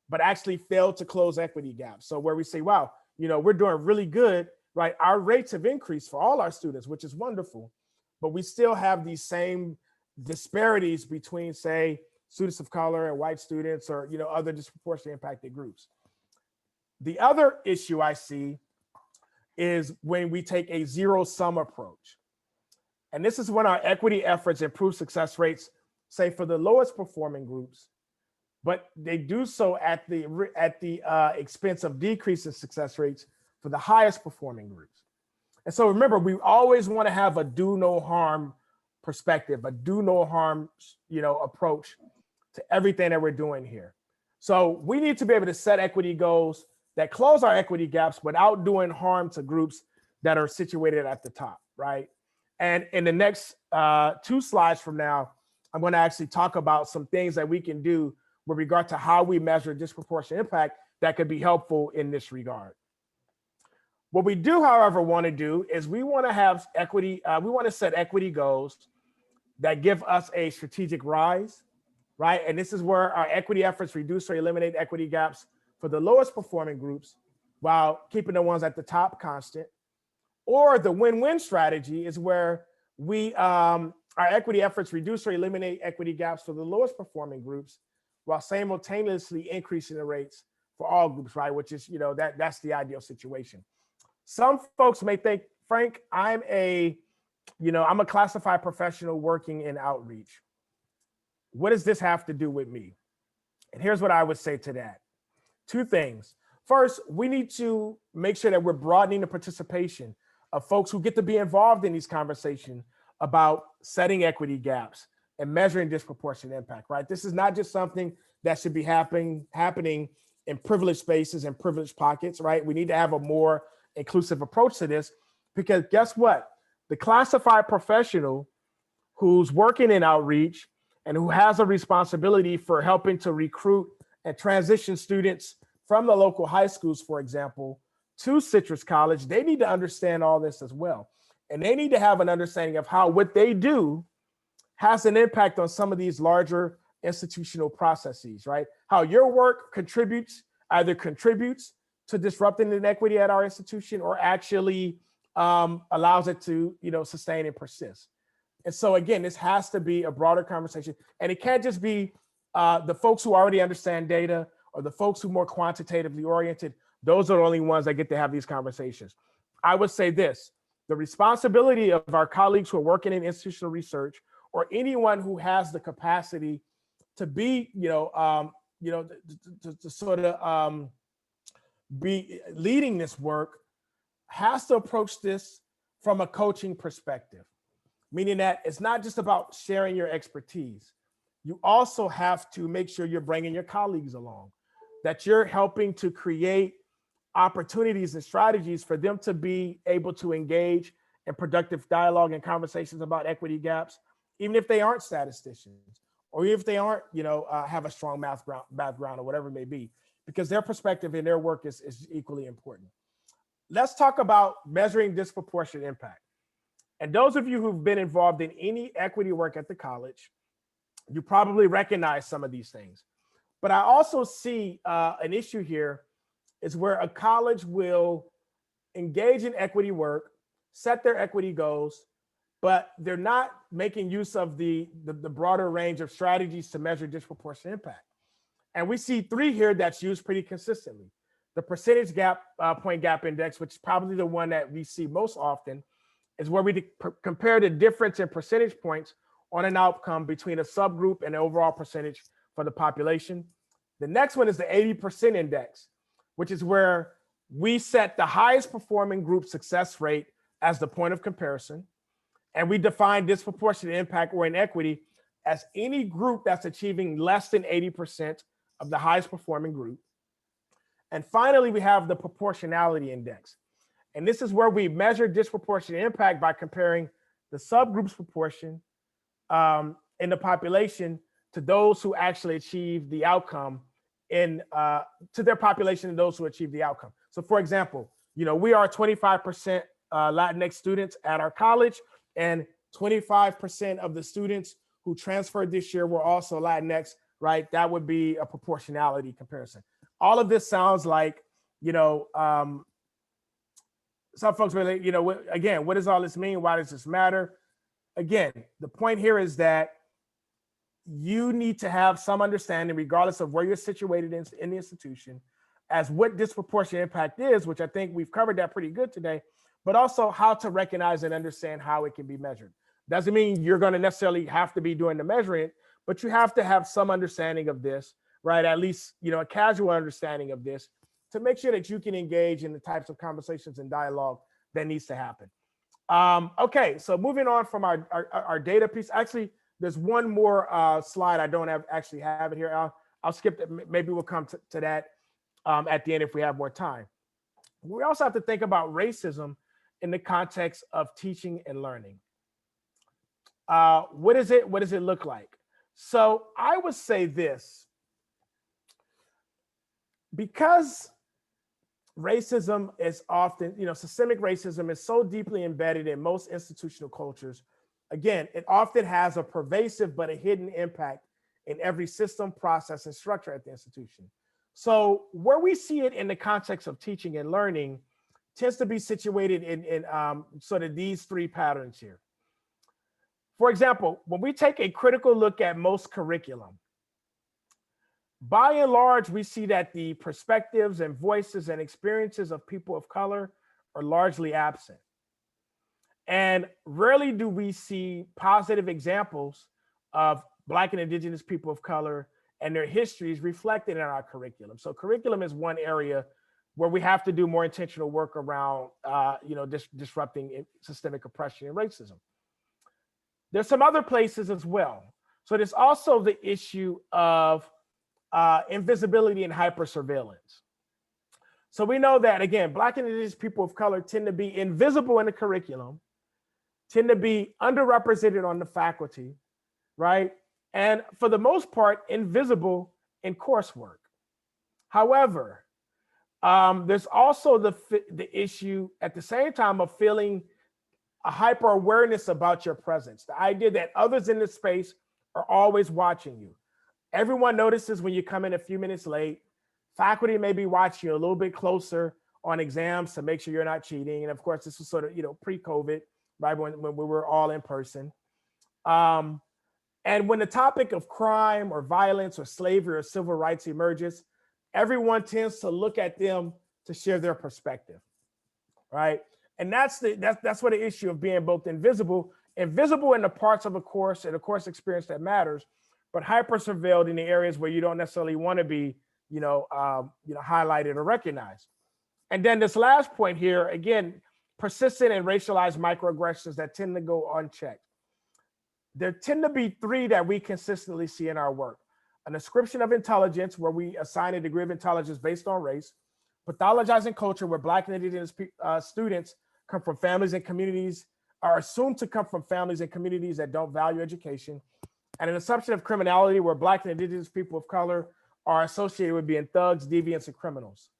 but actually fail to close equity gaps. So where we say, wow, we're doing really good, right? Our rates have increased for all our students, which is wonderful, but we still have these same disparities between, say, students of color and white students, or other disproportionately impacted groups. The other issue I see is when we take a zero-sum approach. And this is when our equity efforts improve success rates, say, for the lowest performing groups, but they do so at the expense of decreasing success rates for the highest performing groups. And so remember, we always want to have a do no harm perspective, a do no harm, approach to everything that we're doing here. So we need to be able to set equity goals that close our equity gaps without doing harm to groups that are situated at the top, right? And in the next 2 slides from now, I'm going to actually talk about some things that we can do with regard to how we measure disproportionate impact that could be helpful in this regard. What we do, however, want to do is we want to have equity, we want to set equity goals that give us a strategic rise, right? And this is where our equity efforts reduce or eliminate equity gaps for the lowest performing groups while keeping the ones at the top constant. Or the win-win strategy is where we, our equity efforts reduce or eliminate equity gaps for the lowest performing groups while simultaneously increasing the rates for all groups, right? Which is, that's the ideal situation. Some folks may think, Frank, I'm a classified professional working in outreach. What does this have to do with me? And here's what I would say to that. 2 things. First, we need to make sure that we're broadening the participation of folks who get to be involved in these conversations about setting equity gaps and measuring disproportionate impact, right? This is not just something that should be happening in privileged spaces and privileged pockets, right? We need to have a more inclusive approach to this, because guess what? The classified professional who's working in outreach and who has a responsibility for helping to recruit and transition students from the local high schools, for example, to Citrus College, they need to understand all this as well. And they need to have an understanding of how what they do has an impact on some of these larger institutional processes, right? How your work either contributes to disrupting inequity at our institution or actually allows it to, sustain and persist. And so again, this has to be a broader conversation, and it can't just be the folks who already understand data or the folks who are more quantitatively oriented. Those are the only ones that get to have these conversations. I would say this: the responsibility of our colleagues who are working in institutional research, or anyone who has the capacity to be, to sort of be leading this work, has to approach this from a coaching perspective. Meaning that it's not just about sharing your expertise. You also have to make sure you're bringing your colleagues along, that you're helping to create opportunities and strategies for them to be able to engage in productive dialogue and conversations about equity gaps, even if they aren't statisticians, or if they aren't, have a strong math background or whatever it may be, because their perspective and their work is equally important. Let's talk about measuring disproportionate impact. And those of you who've been involved in any equity work at the college, you probably recognize some of these things. But I also see an issue here is where a college will engage in equity work, set their equity goals, but they're not making use of the broader range of strategies to measure disproportionate impact. And we see 3 here that's used pretty consistently. The percentage point gap index, which is probably the one that we see most often, is where we compare the difference in percentage points on an outcome between a subgroup and the overall percentage for the population. The next one is the 80% index, which is where we set the highest performing group success rate as the point of comparison. And we define disproportionate impact or inequity as any group that's achieving less than 80% of the highest performing group. And finally, we have the proportionality index. And this is where we measure disproportionate impact by comparing the subgroup's proportion in the population to those who actually achieve the outcome to their population and those who achieve the outcome. So for example, we are 25% Latinx students at our college, and 25% of the students who transferred this year were also Latinx, right? That would be a proportionality comparison. All of this sounds like, some folks really, again, what does all this mean? Why does this matter? Again, the point here is that you need to have some understanding, regardless of where you're situated in the institution, as what disproportionate impact is, which I think we've covered that pretty good today, but also how to recognize and understand how it can be measured. Doesn't mean you're going to necessarily have to be doing the measuring, but you have to have some understanding of this, right? At least, a casual understanding of this, to make sure that you can engage in the types of conversations and dialogue that needs to happen. Okay, so moving on from our data piece. Actually, there's one more slide. I don't actually have it here. I'll skip it. Maybe we'll come to that at the end if we have more time. We also have to think about racism in the context of teaching and learning. What is it? What does it look like? So I would say this: because racism is often, systemic racism is so deeply embedded in most institutional cultures. Again, it often has a pervasive but a hidden impact in every system, process, and structure at the institution. So where we see it in the context of teaching and learning tends to be situated in sort of these 3 patterns here. For example, when we take a critical look at most curriculum, by and large, we see that the perspectives and voices and experiences of people of color are largely absent. And rarely do we see positive examples of Black and Indigenous people of color and their histories reflected in our curriculum. So curriculum is one area where we have to do more intentional work around, disrupting systemic oppression and racism. There's some other places as well. So there's also the issue of invisibility and hypersurveillance. So we know that, again, Black and Indigenous people of color tend to be invisible in the curriculum, tend to be underrepresented on the faculty, right? And for the most part, invisible in coursework. However, there's also the issue at the same time of feeling a hyper awareness about your presence. The idea that others in this space are always watching you. Everyone notices when you come in a few minutes late. Faculty may be watching you a little bit closer on exams to make sure you're not cheating. And of course, this was sort of, pre-COVID, right, when we were all in person. And when the topic of crime or violence or slavery or civil rights emerges, everyone tends to look at them to share their perspective, right? And that's what the issue of being both invisible in the parts of a course and a course experience that matters, but hyper surveilled in the areas where you don't necessarily want to be, highlighted or recognized. And then this last point here, again, persistent and racialized microaggressions that tend to go unchecked. There tend to be three that we consistently see in our work: an ascription of intelligence, where we assign a degree of intelligence based on race; pathologizing culture, where Black and Indigenous students come from families and communities, are assumed to come from families and communities that don't value education; and an assumption of criminality, where Black and Indigenous people of color are associated with being thugs, deviants, and criminals.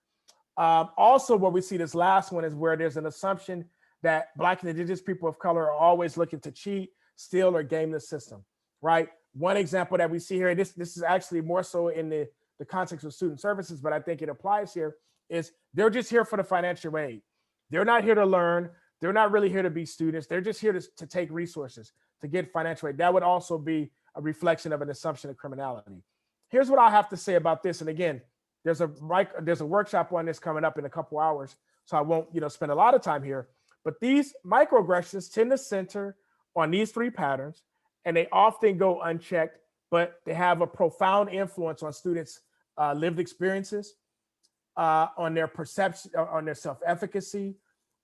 Also, where we see this last one is where there's an assumption that Black and Indigenous people of color are always looking to cheat, steal, or game the system, right? One example that we see here, this is actually more so in the context of student services, but I think it applies here, is they're just here for the financial aid. They're not here to learn. They're not really here to be students. They're just here to take resources, to get financial aid. That would also be a reflection of an assumption of criminality. Here's what I have to say about this. And again, there's a workshop on this coming up in a couple hours, so I won't spend a lot of time here. But these microaggressions tend to center on these three patterns, and they often go unchecked, but they have a profound influence on students' lived experiences, on their perception, on their self-efficacy,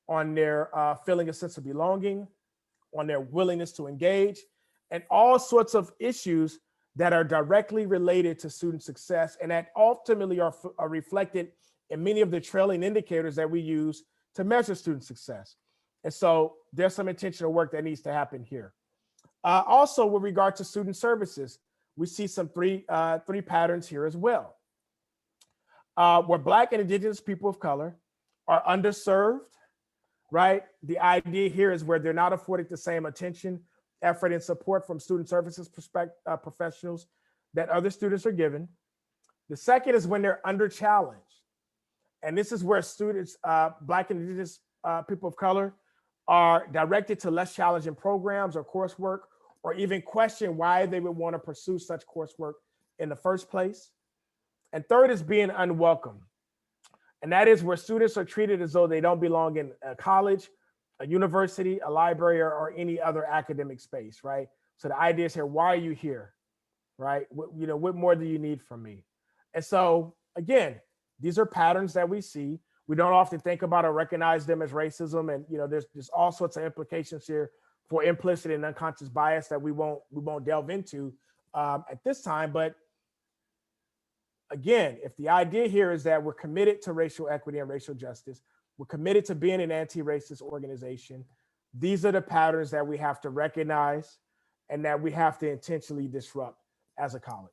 on their feeling a sense of belonging, on their willingness to engage, and all sorts of issues that are directly related to student success, and that ultimately are reflected in many of the trailing indicators that we use to measure student success. And so there's some intentional work that needs to happen here. Also, with regard to student services, we see some three patterns here as well. Where Black and Indigenous people of color are underserved, right? The idea here is where they're not afforded the same attention, effort, and support from student services professionals that other students are given. The second is when they're under challenged. And this is where students, Black and Indigenous people of color, are directed to less challenging programs or coursework, or even question why they would want to pursue such coursework in the first place. And third is being unwelcome. And that is where students are treated as though they don't belong in a college, a university, a library, or any other academic space, right? So the idea is here, why are you here, right? What more do you need from me? And so again, these are patterns that we see. We don't often think about or recognize them as racism. And there's all sorts of implications here for implicit and unconscious bias that we won't delve into at this time. But again, if the idea here is that we're committed to racial equity and racial justice, we're committed to being an anti-racist organization, these are the patterns that we have to recognize and that we have to intentionally disrupt as a college.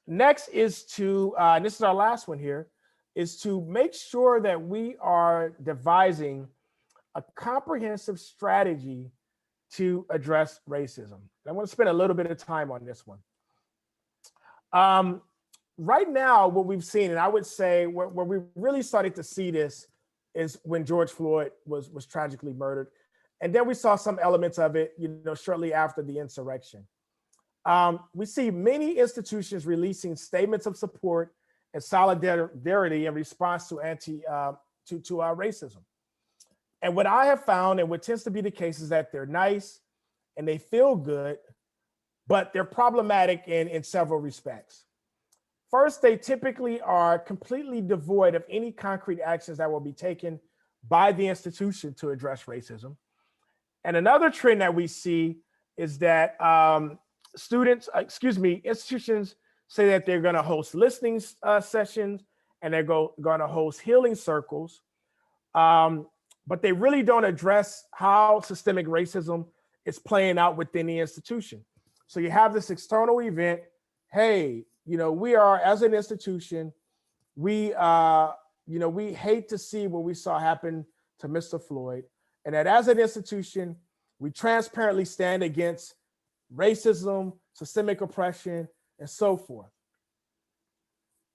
Next is to, and this is our last one here, is to make sure that we are devising a comprehensive strategy to address racism. I want to spend a little bit of time on this one. Right now, what we've seen, and I would say where we really started to see this is when George Floyd was tragically murdered. And then we saw some elements of it, shortly after the insurrection. We see many institutions releasing statements of support and solidarity in response to racism. And what I have found, and what tends to be the case, is that they're nice and they feel good, but they're problematic in several respects. First, they typically are completely devoid of any concrete actions that will be taken by the institution to address racism. And another trend that we see is that institutions say that they're going to host listening sessions and they're going to host healing circles, but they really don't address how systemic racism is playing out within the institution. So you have this external event. Hey, we are, as an institution, we hate to see what we saw happen to Mr. Floyd, and that as an institution, we transparently stand against racism, systemic oppression, and so forth.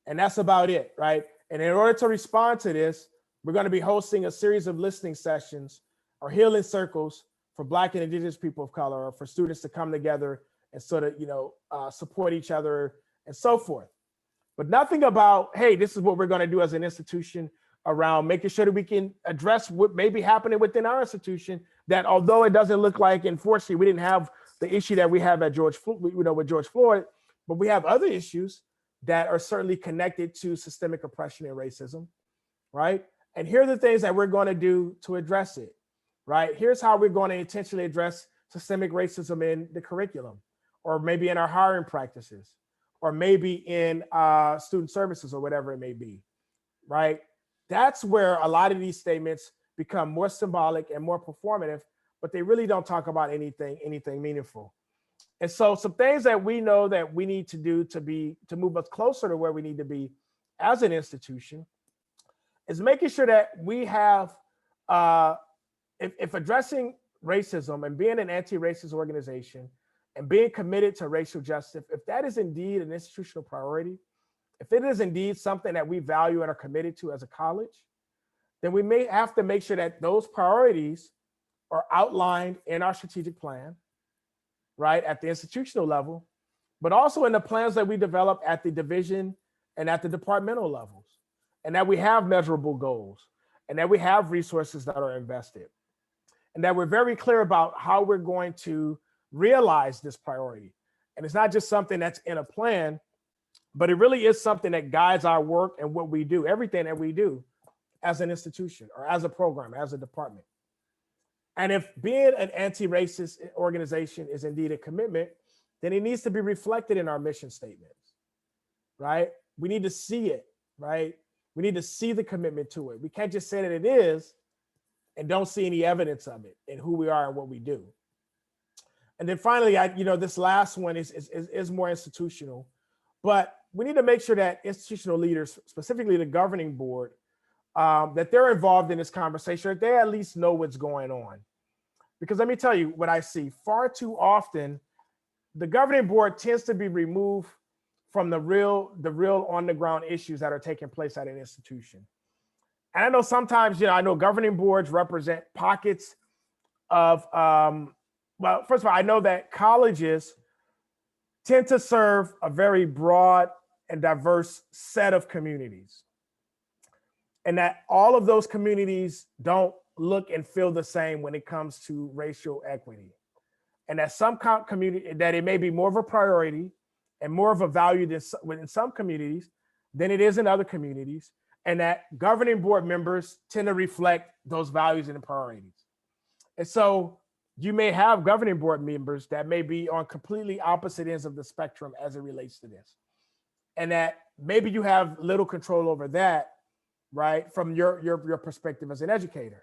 And that's about it, right? And in order to respond to this, we're going to be hosting a series of listening sessions or healing circles for Black and Indigenous people of color, or for students to come together and sort of, support each other and so forth. But nothing about, hey, this is what we're going to do as an institution around making sure that we can address what may be happening within our institution, that although it doesn't look like, unfortunately, we didn't have the issue that we have at with George Floyd, but we have other issues that are certainly connected to systemic oppression and racism, right? And here are the things that we're going to do to address it, right? Here's how we're going to intentionally address systemic racism in the curriculum, or maybe in our hiring practices, or maybe in student services, or whatever it may be, right? That's where a lot of these statements become more symbolic and more performative, but they really don't talk about anything meaningful. And so some things that we know that we need to do to move us closer to where we need to be as an institution is making sure that we have, if addressing racism and being an anti-racist organization and being committed to racial justice, if that is indeed an institutional priority, if it is indeed something that we value and are committed to as a college, then we may have to make sure that those priorities are outlined in our strategic plan, right, at the institutional level, but also in the plans that we develop at the division and at the departmental levels, and that we have measurable goals, and that we have resources that are invested, and that we're very clear about how we're going to realize this priority. And it's not just something that's in a plan, but it really is something that guides our work and what we do, everything that we do as an institution or as a program, as a department. And if being an anti-racist organization is indeed a commitment, then it needs to be reflected in our mission statements, right? We need to see it, right? We need to see the commitment to it. We can't just say that it is and don't see any evidence of it in who we are and what we do. And then finally, this last one is more institutional, but we need to make sure that institutional leaders, specifically the governing board, that they're involved in this conversation, or they at least know what's going on. Because let me tell you what I see. Far too often, the governing board tends to be removed from the real on the ground issues that are taking place at an institution. And I know sometimes, I know governing boards represent pockets of, well, first of all, I know that colleges tend to serve a very broad and diverse set of communities, and that all of those communities don't look and feel the same when it comes to racial equity, and that some community, that it may be more of a priority and more of a value in some communities than it is in other communities, and that governing board members tend to reflect those values and priorities. And so you may have governing board members that may be on completely opposite ends of the spectrum as it relates to this, and that maybe you have little control over that, right, from your perspective as an educator.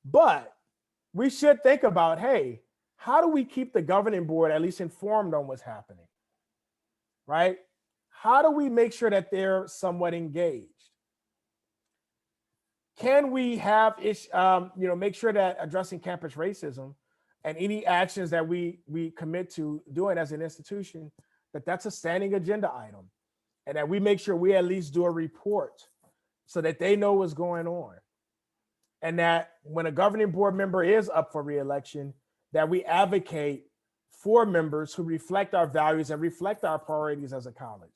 But we should think about, hey, how do we keep the governing board at least informed on what's happening, right? How do we make sure that they're somewhat engaged? Can we have, make sure that addressing campus racism and any actions that we commit to doing as an institution, that's a standing agenda item, and that we make sure we at least do a report so that they know what's going on. And that when a governing board member is up for re-election, that we advocate for members who reflect our values and reflect our priorities as a college.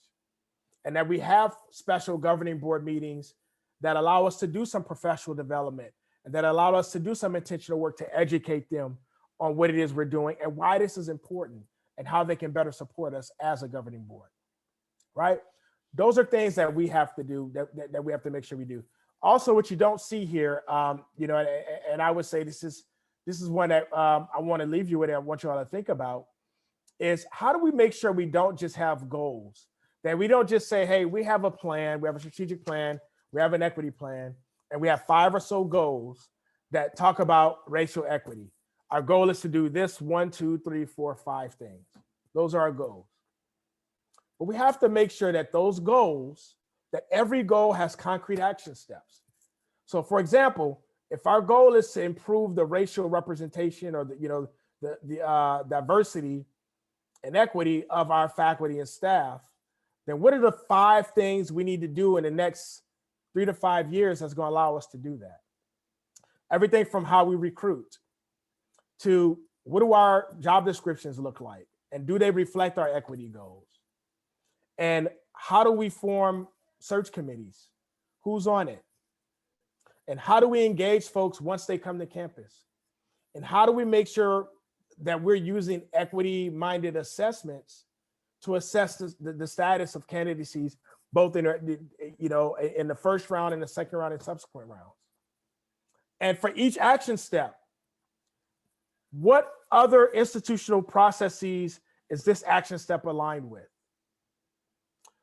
And that we have special governing board meetings that allow us to do some professional development, and that allow us to do some intentional work to educate them on what it is we're doing and why this is important and how they can better support us as a governing board, right? Those are things that we have to do, that we have to make sure we do. Also, what you don't see here, and I would say this is one that I want to leave you with, and I want you all to think about, is how do we make sure we don't just have goals, that we don't just say, hey, we have a plan, we have a strategic plan, we have an equity plan, and we have 5 or so goals that talk about racial equity. Our goal is to do this 1, 2, 3, 4, 5 things. Those are our goals. But we have to make sure that those goals, that every goal has concrete action steps. So for example, if our goal is to improve the racial representation or the diversity and equity of our faculty and staff, then what are the 5 things we need to do in the next 3 to 5 years that's going to allow us to do that? Everything from how we recruit to what do our job descriptions look like, and do they reflect our equity goals? And how do we form search committees? Who's on it? And how do we engage folks once they come to campus? And how do we make sure that we're using equity-minded assessments to assess the status of candidacies, both in the first round and the second round and subsequent rounds? And for each action step, what other institutional processes is this action step aligned with?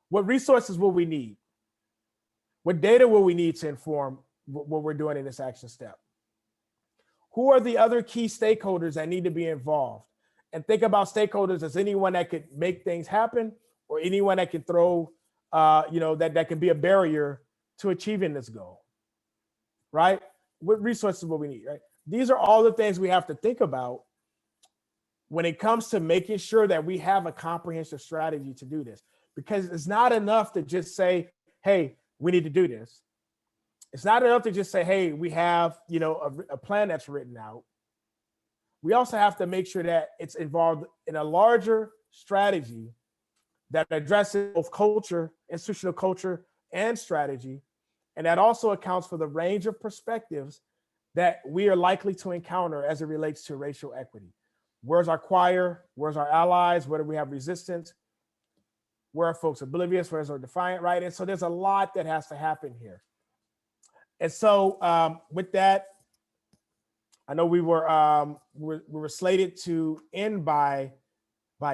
What resources will we need? What data will we need to inform what we're doing in this action step? Who are the other key stakeholders that need to be involved? And think about stakeholders as anyone that could make things happen, or anyone that can throw, that can be a barrier to achieving this goal, right? What resources will we need, right? These are all the things we have to think about when it comes to making sure that we have a comprehensive strategy to do this. Because it's not enough to just say, hey, we need to do this. It's not enough to just say, hey, we have, a plan that's written out. We also have to make sure that it's involved in a larger strategy that addresses both culture, institutional culture, and strategy. And that also accounts for the range of perspectives that we are likely to encounter as it relates to racial equity. Where's our choir? Where's our allies? Where do we have resistance? Where are folks oblivious? Where's our defiant, right? And so there's a lot that has to happen here. And so with that, I know we were slated to end by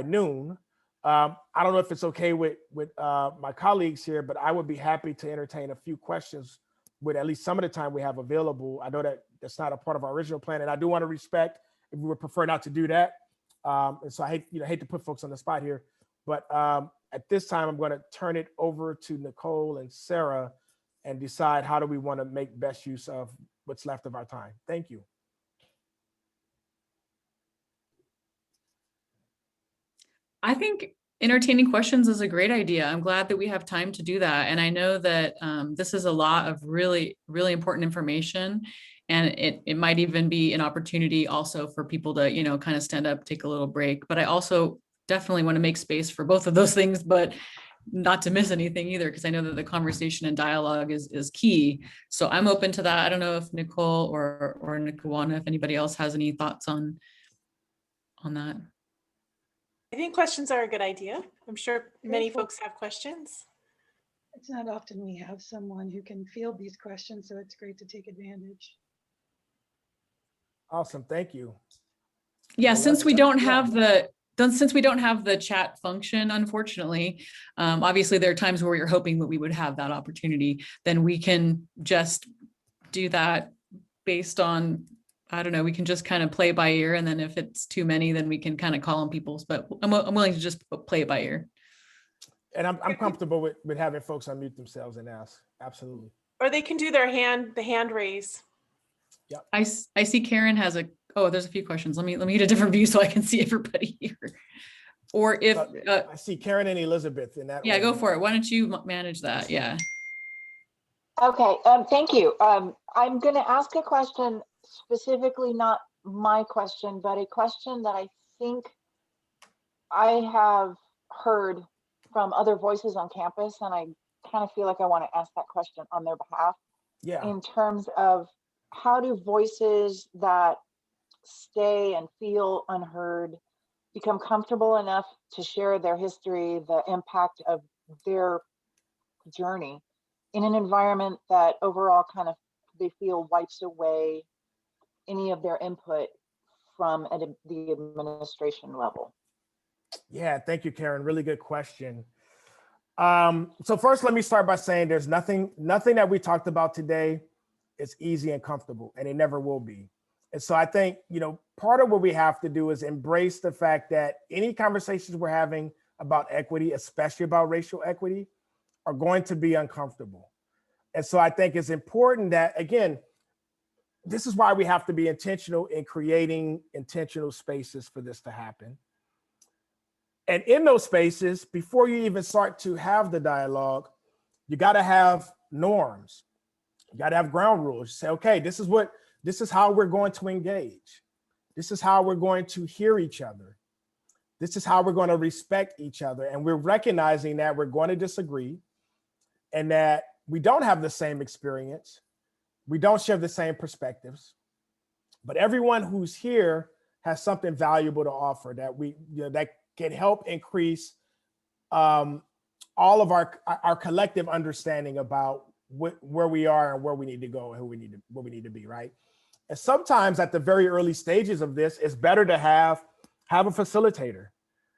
noon. I don't know if it's okay with my colleagues here, but I would be happy to entertain a few questions with at least some of the time we have available. I know that that's not a part of our original plan, and I do want to respect if we would prefer not to do that. And so I hate to put folks on the spot here, but at this time, I'm going to turn it over to Nicole and Sarah and decide how do we want to make best use of what's left of our time. Thank you. I think entertaining questions is a great idea. I'm glad that we have time to do that. And I know that this is a lot of really, really important information. And it might even be an opportunity also for people to, kind of stand up, take a little break. But I also definitely want to make space for both of those things, but not to miss anything either, because I know that the conversation and dialogue is key. So I'm open to that. I don't know if Nicole or Nikawana, if anybody else has any thoughts on that. I think questions are a good idea. I'm sure many folks have questions. It's not often we have someone who can field these questions, so it's great to take advantage. Awesome, thank you. Yeah, Well, since we don't have the chat function, unfortunately, obviously there are times where you're hoping that we would have that opportunity, then we can just do that based on, I don't know, we can just kind of play by ear. And then if it's too many, then we can kind of call on people's, but I'm willing to just play by ear. And I'm comfortable with having folks unmute themselves and ask, absolutely. Or they can do the hand raise. Yep. I see Karen has there's a few questions. Let me get a different view so I can see everybody here. Or if I see Karen and Elizabeth in that. Yeah, order. go for it. Why don't you manage that? Yeah. Okay, thank you. I'm going to ask a question, specifically not my question, but a question that I think I have heard from other voices on campus, and I kind of feel like I want to ask that question on their behalf. Yeah. In terms of how do voices that stay and feel unheard become comfortable enough to share their history, the impact of their journey in an environment that overall kind of they feel wipes away any of their input from the administration level? Yeah, thank you, Karen. Really good question. So first, let me start by saying there's nothing that we talked about today is easy and comfortable, and it never will be. And so I think, part of what we have to do is embrace the fact that any conversations we're having about equity, especially about racial equity, are going to be uncomfortable. And so I think it's important that, again, this is why we have to be intentional in creating intentional spaces for this to happen. And in those spaces, before you even start to have the dialogue, you got to have norms. You got to have ground rules. You say, okay, this is how we're going to engage. This is how we're going to hear each other. This is how we're going to respect each other. And we're recognizing that we're going to disagree and that we don't have the same experience. We don't share the same perspectives, but everyone who's here has something valuable to offer that that can help increase all of our collective understanding about where we are and where we need to go and where we need to be, right? And sometimes at the very early stages of this, it's better to have a facilitator,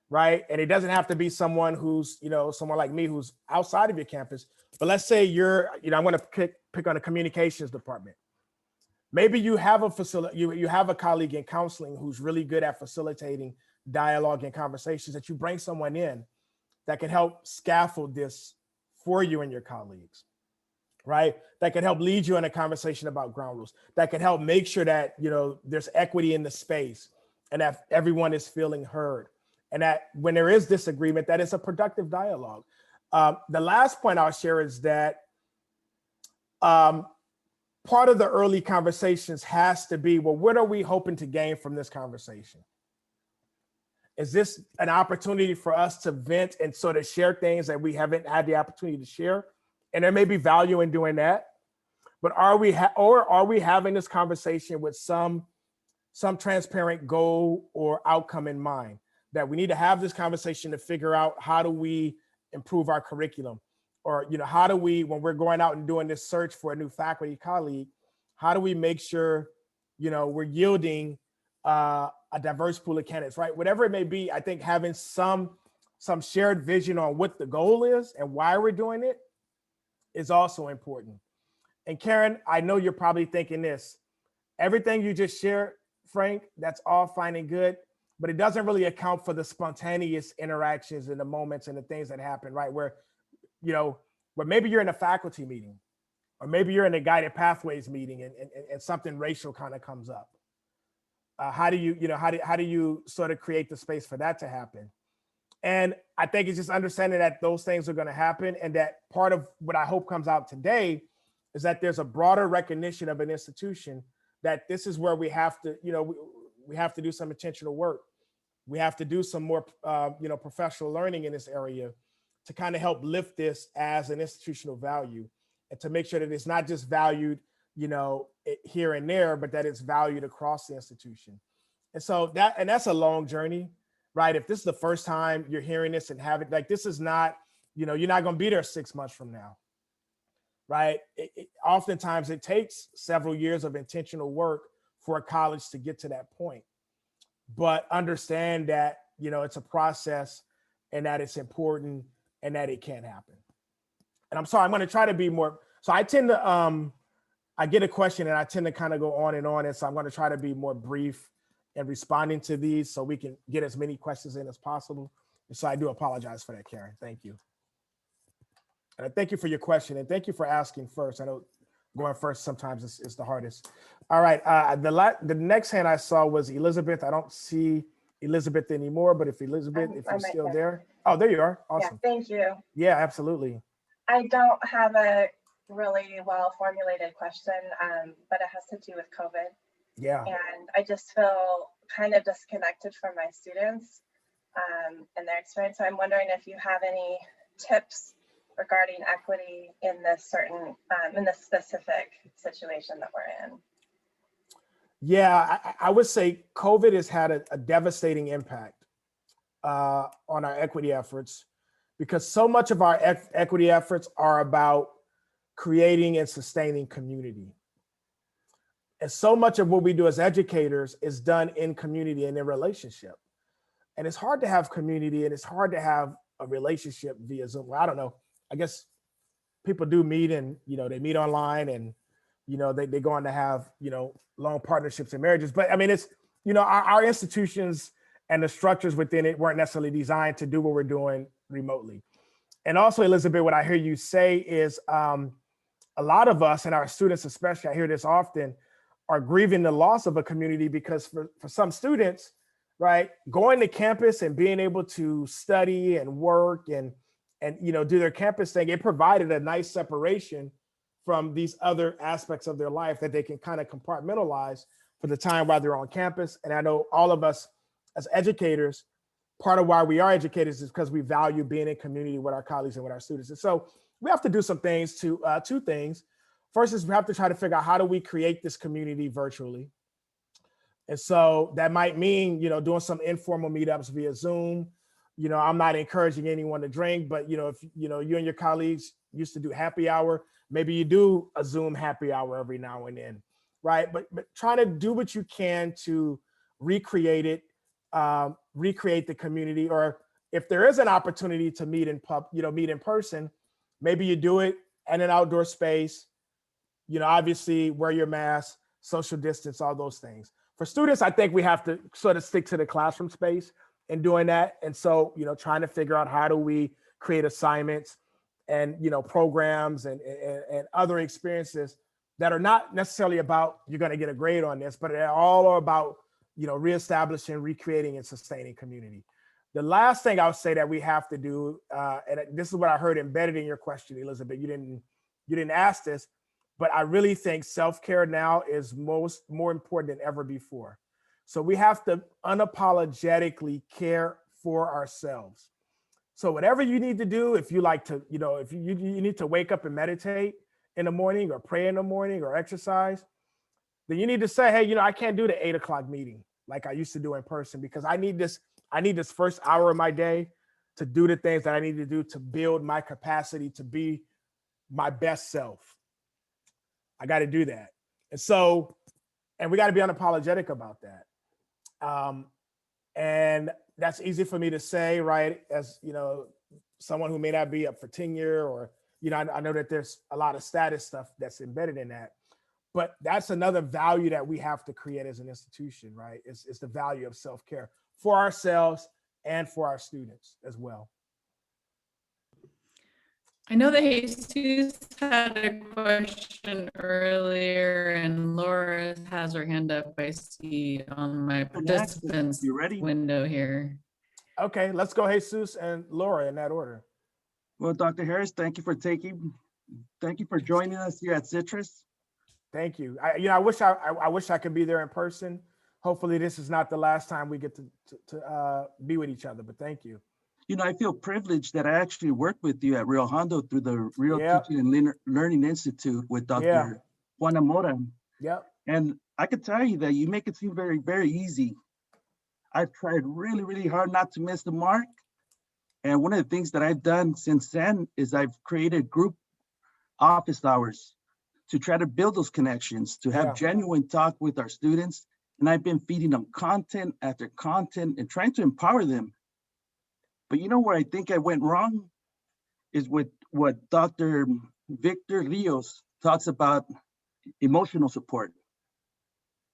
right? And it doesn't have to be someone who's, someone like me who's outside of your campus. But let's say I'm going to pick on the communications department. Maybe you have you have a colleague in counseling who's really good at facilitating dialogue and conversations, that you bring someone in that can help scaffold this for you and your colleagues, right? That can help lead you in a conversation about ground rules, that can help make sure that, there's equity in the space and that everyone is feeling heard. And that when there is disagreement, that it's a productive dialogue. The last point I'll share is that part of the early conversations has to be, well, what are we hoping to gain from this conversation? Is this an opportunity for us to vent and sort of share things that we haven't had the opportunity to share? And there may be value in doing that, but are we having this conversation with some transparent goal or outcome in mind? That we need to have this conversation to figure out, how do we improve our curriculum? Or, how do we, when we're going out and doing this search for a new faculty colleague, how do we make sure, we're yielding a diverse pool of candidates, right? Whatever it may be, I think having some shared vision on what the goal is and why we're doing it is also important. And Karen, I know you're probably thinking this, everything you just shared, Frank, that's all fine and good, but it doesn't really account for the spontaneous interactions and the moments and the things that happen, right? Where maybe you're in a faculty meeting, or maybe you're in a guided pathways meeting and something racial kind of comes up. How do you sort of create the space for that to happen? And I think it's just understanding that those things are going to happen, and that part of what I hope comes out today is that there's a broader recognition of an institution that this is where we have to, we have to do some intentional work. We have to do some more, professional learning in this area to kind of help lift this as an institutional value, and to make sure that it's not just valued, here and there, but that it's valued across the institution. And so that's a long journey, right? If this is the first time you're hearing this and have it, like, this is not, you're not going to be there 6 months from now, right? Oftentimes it takes several years of intentional work for a college to get to that point. But understand that, it's a process, and that it's important, and that it can happen. And I'm sorry, I'm going to try to be more, so I tend to, I get a question and I tend to kind of go on. And so I'm going to try to be more brief in responding to these so we can get as many questions in as possible. And so I do apologize for that, Karen. Thank you. And I thank you for your question, and thank you for asking first. I know going first sometimes is the hardest. All right, the next hand I saw was Elizabeth. I don't see Elizabeth anymore, but if Elizabeth, if you're still there. Oh, there you are. Awesome. Yeah, thank you. Yeah, absolutely. I don't have a really well formulated question, but it has to do with COVID. Yeah. And I just feel kind of disconnected from my students and their experience. So I'm wondering if you have any tips regarding equity in this in this specific situation that we're in. Yeah, I would say COVID has had a devastating impact on our equity efforts, because so much of our equity efforts are about creating and sustaining community. And so much of what we do as educators is done in community and in relationship. And it's hard to have community, and it's hard to have a relationship via Zoom. Well, I don't know. I guess people do meet, and, they meet online, and, they go on to have, long partnerships and marriages. But I mean, it's, our institutions and the structures within it weren't necessarily designed to do what we're doing remotely. And also, Elizabeth, what I hear you say is a lot of us, and our students especially, I hear this often, are grieving the loss of a community, because for some students, right, going to campus and being able to study and work and do their campus thing, it provided a nice separation from these other aspects of their life that they can kind of compartmentalize for the time while they're on campus. And I know all of us as educators, part of why we are educators is because we value being in community with our colleagues and with our students. And so we have to do some things to, two things. First is we have to try to figure out, how do we create this community virtually? And so that might mean, doing some informal meetups via Zoom. I'm not encouraging anyone to drink, but, if, you and your colleagues used to do happy hour, maybe you do a Zoom happy hour every now and then, right? But try to do what you can to recreate it, recreate the community. Or if there is an opportunity to meet meet in person, maybe you do it in an outdoor space, obviously wear your mask, social distance, all those things. For students, I think we have to sort of stick to the classroom space in doing that. And so, trying to figure out, how do we create assignments and, programs and other experiences that are not necessarily about, you're going to get a grade on this, but they're all about, reestablishing, recreating, and sustaining community. The last thing I would say that we have to do, and this is what I heard embedded in your question, Elizabeth, you didn't ask this, but I really think self-care now is more important than ever before. So we have to unapologetically care for ourselves. So whatever you need to do, if you like to, if you need to wake up and meditate in the morning, or pray in the morning, or exercise, then you need to say, hey, I can't do the 8 o'clock meeting like I used to do in person, because I need this first hour of my day to do the things that I need to do to build my capacity to be my best self. I got to do that. And so, and we got to be unapologetic about that. And that's easy for me to say, right? As, someone who may not be up for tenure, or, I know that there's a lot of status stuff that's embedded in that, but that's another value that we have to create as an institution, right? It's the value of self-care for ourselves and for our students as well. I know that Jesus had a question earlier, and Laura has her hand up, I see on my participants You ready? window here. Okay, let's go Jesus and Laura in that order. Well, Dr. Harris, thank you for joining us here at Citrus. Thank you. I wish I could be there in person. Hopefully this is not the last time we get to be with each other, but thank you. I feel privileged that I actually worked with you at Rio Hondo through the Rio Teaching and Learning Institute with Dr. Juana Mora. Yep. And I could tell you that you make it seem very, very easy. I've tried really, really hard not to miss the mark. And one of the things that I've done since then is I've created group office hours to try to build those connections, to have genuine talk with our students. And I've been feeding them content after content and trying to empower them. But where I think I went wrong is with what Dr. Victor Rios talks about, emotional support.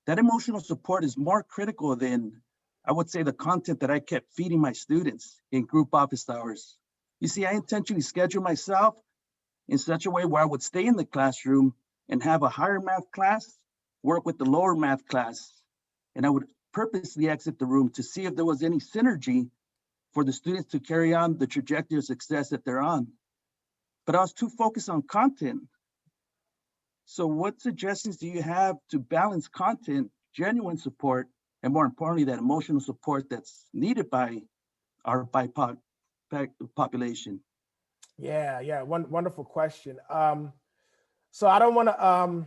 That emotional support is more critical than, I would say, the content that I kept feeding my students in group office hours. You see, I intentionally scheduled myself in such a way where I would stay in the classroom and have a higher math class, work with the lower math class, and I would purposely exit the room to see if there was any synergy for the students to carry on the trajectory of success that they're on. But I was too focused on content. So what suggestions do you have to balance content, genuine support, and more importantly, that emotional support that's needed by our BIPOC population? Yeah, wonderful question. So I don't want to,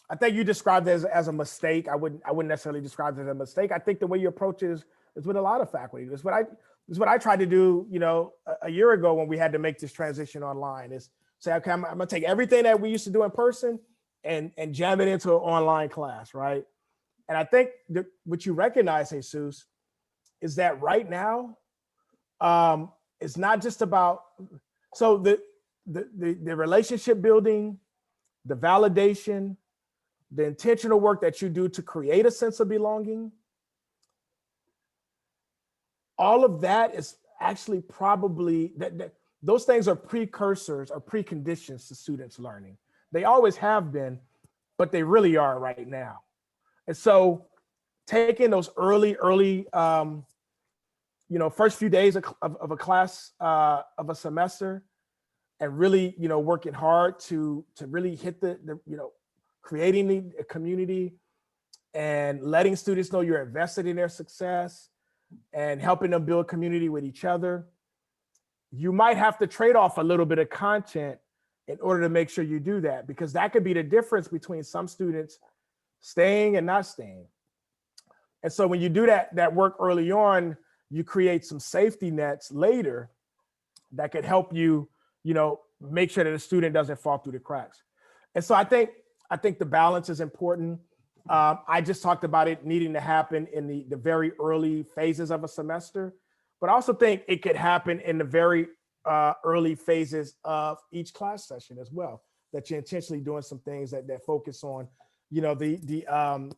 I think you described it as a mistake. I wouldn't necessarily describe it as a mistake. I think the way you approach it is with a lot of faculty. It's what I tried to do, a year ago when we had to make this transition online, is say, okay, I'm gonna take everything that we used to do in person and jam it into an online class, right? And I think what you recognize, Jesus, is that right now, it's not just about, so the relationship building, the validation, the intentional work that you do to create a sense of belonging, all of that is actually probably, those things are precursors or preconditions to students learning. They always have been, but they really are right now. And so taking those early, first few days of a class, of a semester, and really, working hard to really hit the creating a community and letting students know you're invested in their success and helping them build community with each other. You might have to trade off a little bit of content in order to make sure you do that, because that could be the difference between some students staying and not staying. And so when you do that work early on, you create some safety nets later that could help you, make sure that the student doesn't fall through the cracks. And so I think the balance is important. I just talked about it needing to happen in the very early phases of a semester, but I also think it could happen in the very early phases of each class session as well, that you're intentionally doing some things that focus on, the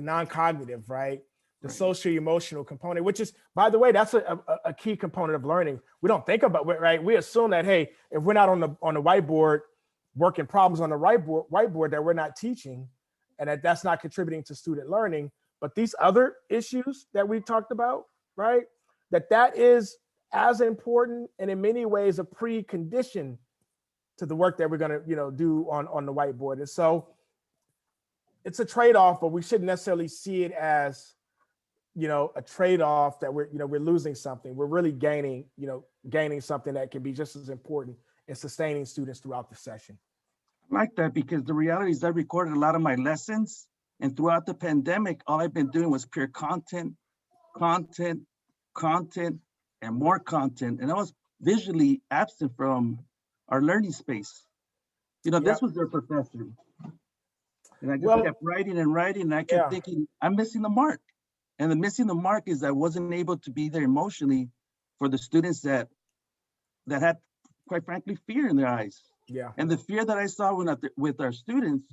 non-cognitive, right? The socio-emotional component, which is, by the way, that's a key component of learning. We don't think about it, right? We assume that, hey, if we're not on the whiteboard, working problems on the whiteboard, that we're not teaching, and that's not contributing to student learning. But these other issues that we talked about, right? That is as important, and in many ways a precondition to the work that we're gonna, do on the whiteboard. And so it's a trade-off, but we shouldn't necessarily see it as, a trade-off that we're losing something. We're really gaining something that can be just as important in sustaining students throughout the session. I like that, because the reality is I recorded a lot of my lessons, and throughout the pandemic, all I've been doing was pure content, and more content. And I was visually absent from our learning space. This was their professor. And I just kept writing and writing, and I kept thinking, I'm missing the mark. And the missing the mark is I wasn't able to be there emotionally for the students that had, quite frankly, fear in their eyes. Yeah. And the fear that I saw with our students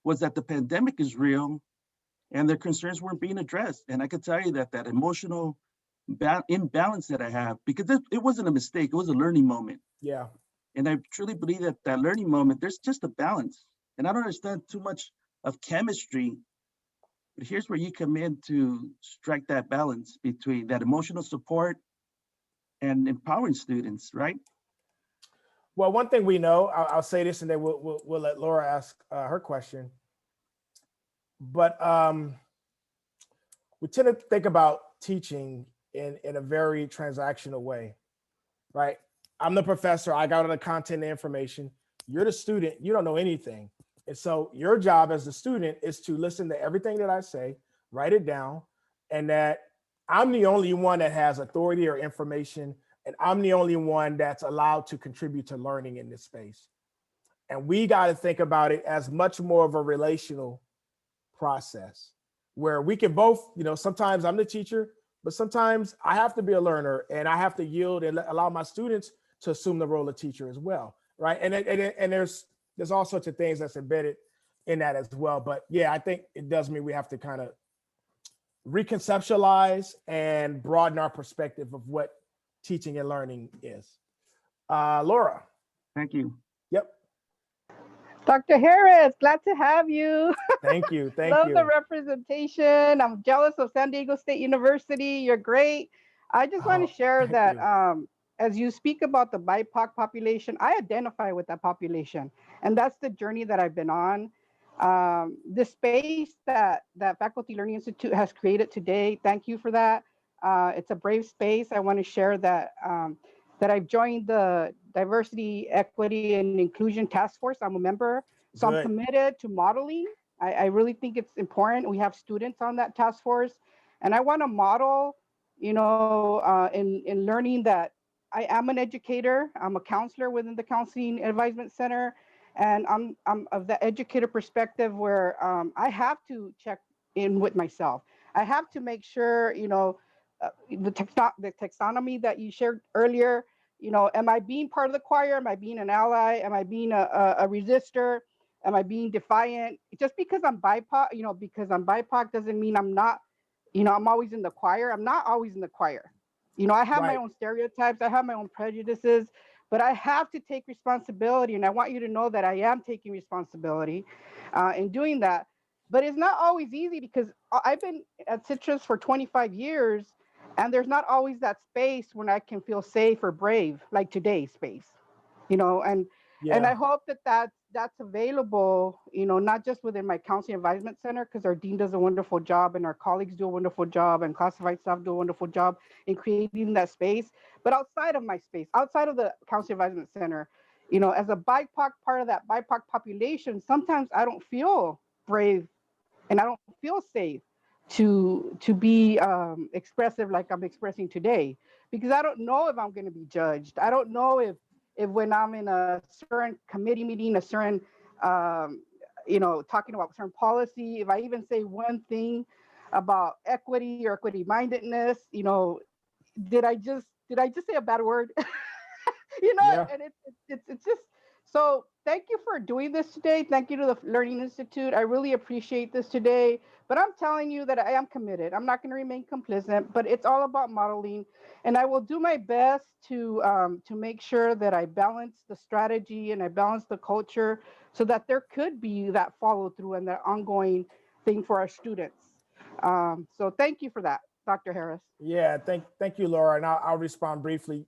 was that the pandemic is real and their concerns weren't being addressed. And I could tell you that emotional imbalance that I have, because it wasn't a mistake, it was a learning moment. Yeah. And I truly believe that learning moment, there's just a balance. And I don't understand too much of chemistry, but here's where you come in to strike that balance between that emotional support and empowering students, right? Well, one thing we know, I'll say this, and then we'll let Laura ask her question. But we tend to think about teaching in a very transactional way, right? I'm the professor, I got all the content and information. You're the student, you don't know anything. And so your job as the student is to listen to everything that I say, write it down, and that I'm the only one that has authority or information, and I'm the only one that's allowed to contribute to learning in this space. And we got to think about it as much more of a relational process where we can both, sometimes I'm the teacher, but sometimes I have to be a learner, and I have to yield and allow my students to assume the role of teacher as well, right? And there's all sorts of things that's embedded in that as well. But yeah, I think it does mean we have to kind of reconceptualize and broaden our perspective of what teaching and learning is. Laura. Thank you. Yep. Dr. Harris, glad to have you. Thank you. Thank Love you. the representation. I'm jealous of San Diego State University. You're great. I just want to share that as you speak about the BIPOC population, I identify with that population. And that's the journey that I've been on. The space that Faculty Learning Institute has created today, thank you for that. It's a brave space. I want to share that I've joined the Diversity, Equity, and Inclusion Task Force. I'm a member. So Good. I'm committed to modeling. I really think it's important. We have students on that task force. And I want to model, in learning that I am an educator. I'm a counselor within the Counseling Advisement Center. And I'm of the educator perspective where I have to check in with myself. I have to make sure, the taxonomy that you shared earlier. Am I being part of the choir? Am I being an ally? Am I being a resistor? Am I being defiant? Just because I'm BIPOC, doesn't mean I'm not, I'm always in the choir. I'm not always in the choir. I have my own stereotypes. I have my own prejudices, but I have to take responsibility. And I want you to know that I am taking responsibility in doing that. But it's not always easy, because I've been at Citrus for 25 years, and there's not always that space when I can feel safe or brave, like today's space, and I hope that that's available, not just within my counseling advisement center, because our dean does a wonderful job and our colleagues do a wonderful job and classified staff do a wonderful job in creating that space, but outside of my space, outside of the counseling advisement center, as a BIPOC part of that BIPOC population, sometimes I don't feel brave and I don't feel safe to be expressive like I'm expressing today, because I don't know if I'm going to be judged. I don't know if when I'm in a certain committee meeting, a certain talking about certain policy, if I even say one thing about equity or equity mindedness, did I just say a bad word? And it's just, so thank you for doing this today. Thank you to the Learning Institute. I really appreciate this today, but I'm telling you that I am committed. I'm not going to remain complicit, but it's all about modeling, and I will do my best to make sure that I balance the strategy and I balance the culture so that there could be that follow through and that ongoing thing for our students. So thank you for that, Dr. Harris. Yeah, thank you, Laura. And I'll respond briefly.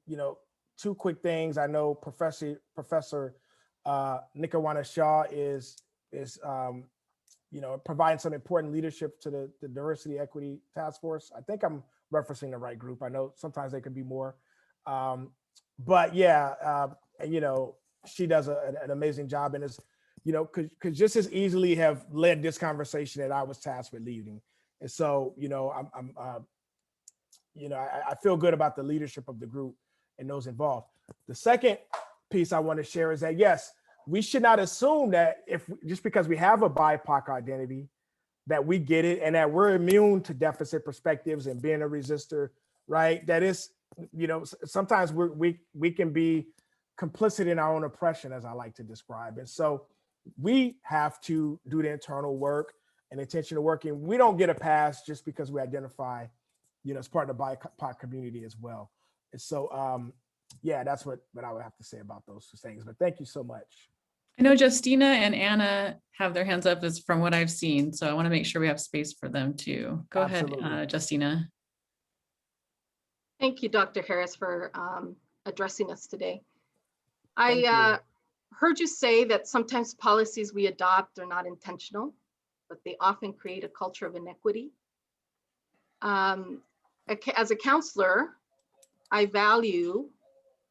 Two quick things. I know Professor Nikawana Shaw is providing some important leadership to the Diversity Equity Task Force. I think I'm referencing the right group. I know sometimes they could be more, but yeah, she does an amazing job, and is could just as easily have led this conversation that I was tasked with leading. And so I feel good about the leadership of the group and those involved. The second piece I want to share is that, yes, we should not assume that just because we have a BIPOC identity, that we get it and that we're immune to deficit perspectives and being a resistor, right? That is, sometimes we can be complicit in our own oppression, as I like to describe. And so we have to do the internal work and intentional work, and we don't get a pass just because we identify, as part of the BIPOC community as well. And so, yeah, that's what I would have to say about those two things. But thank you so much. I know Justina and Anna have their hands up as from what I've seen. So I want to make sure we have space for them too. Go Absolutely. ahead, Justina. Thank you, Dr. Harris, for addressing us today. I heard you say that sometimes policies we adopt are not intentional, but they often create a culture of inequity. As a counselor, my value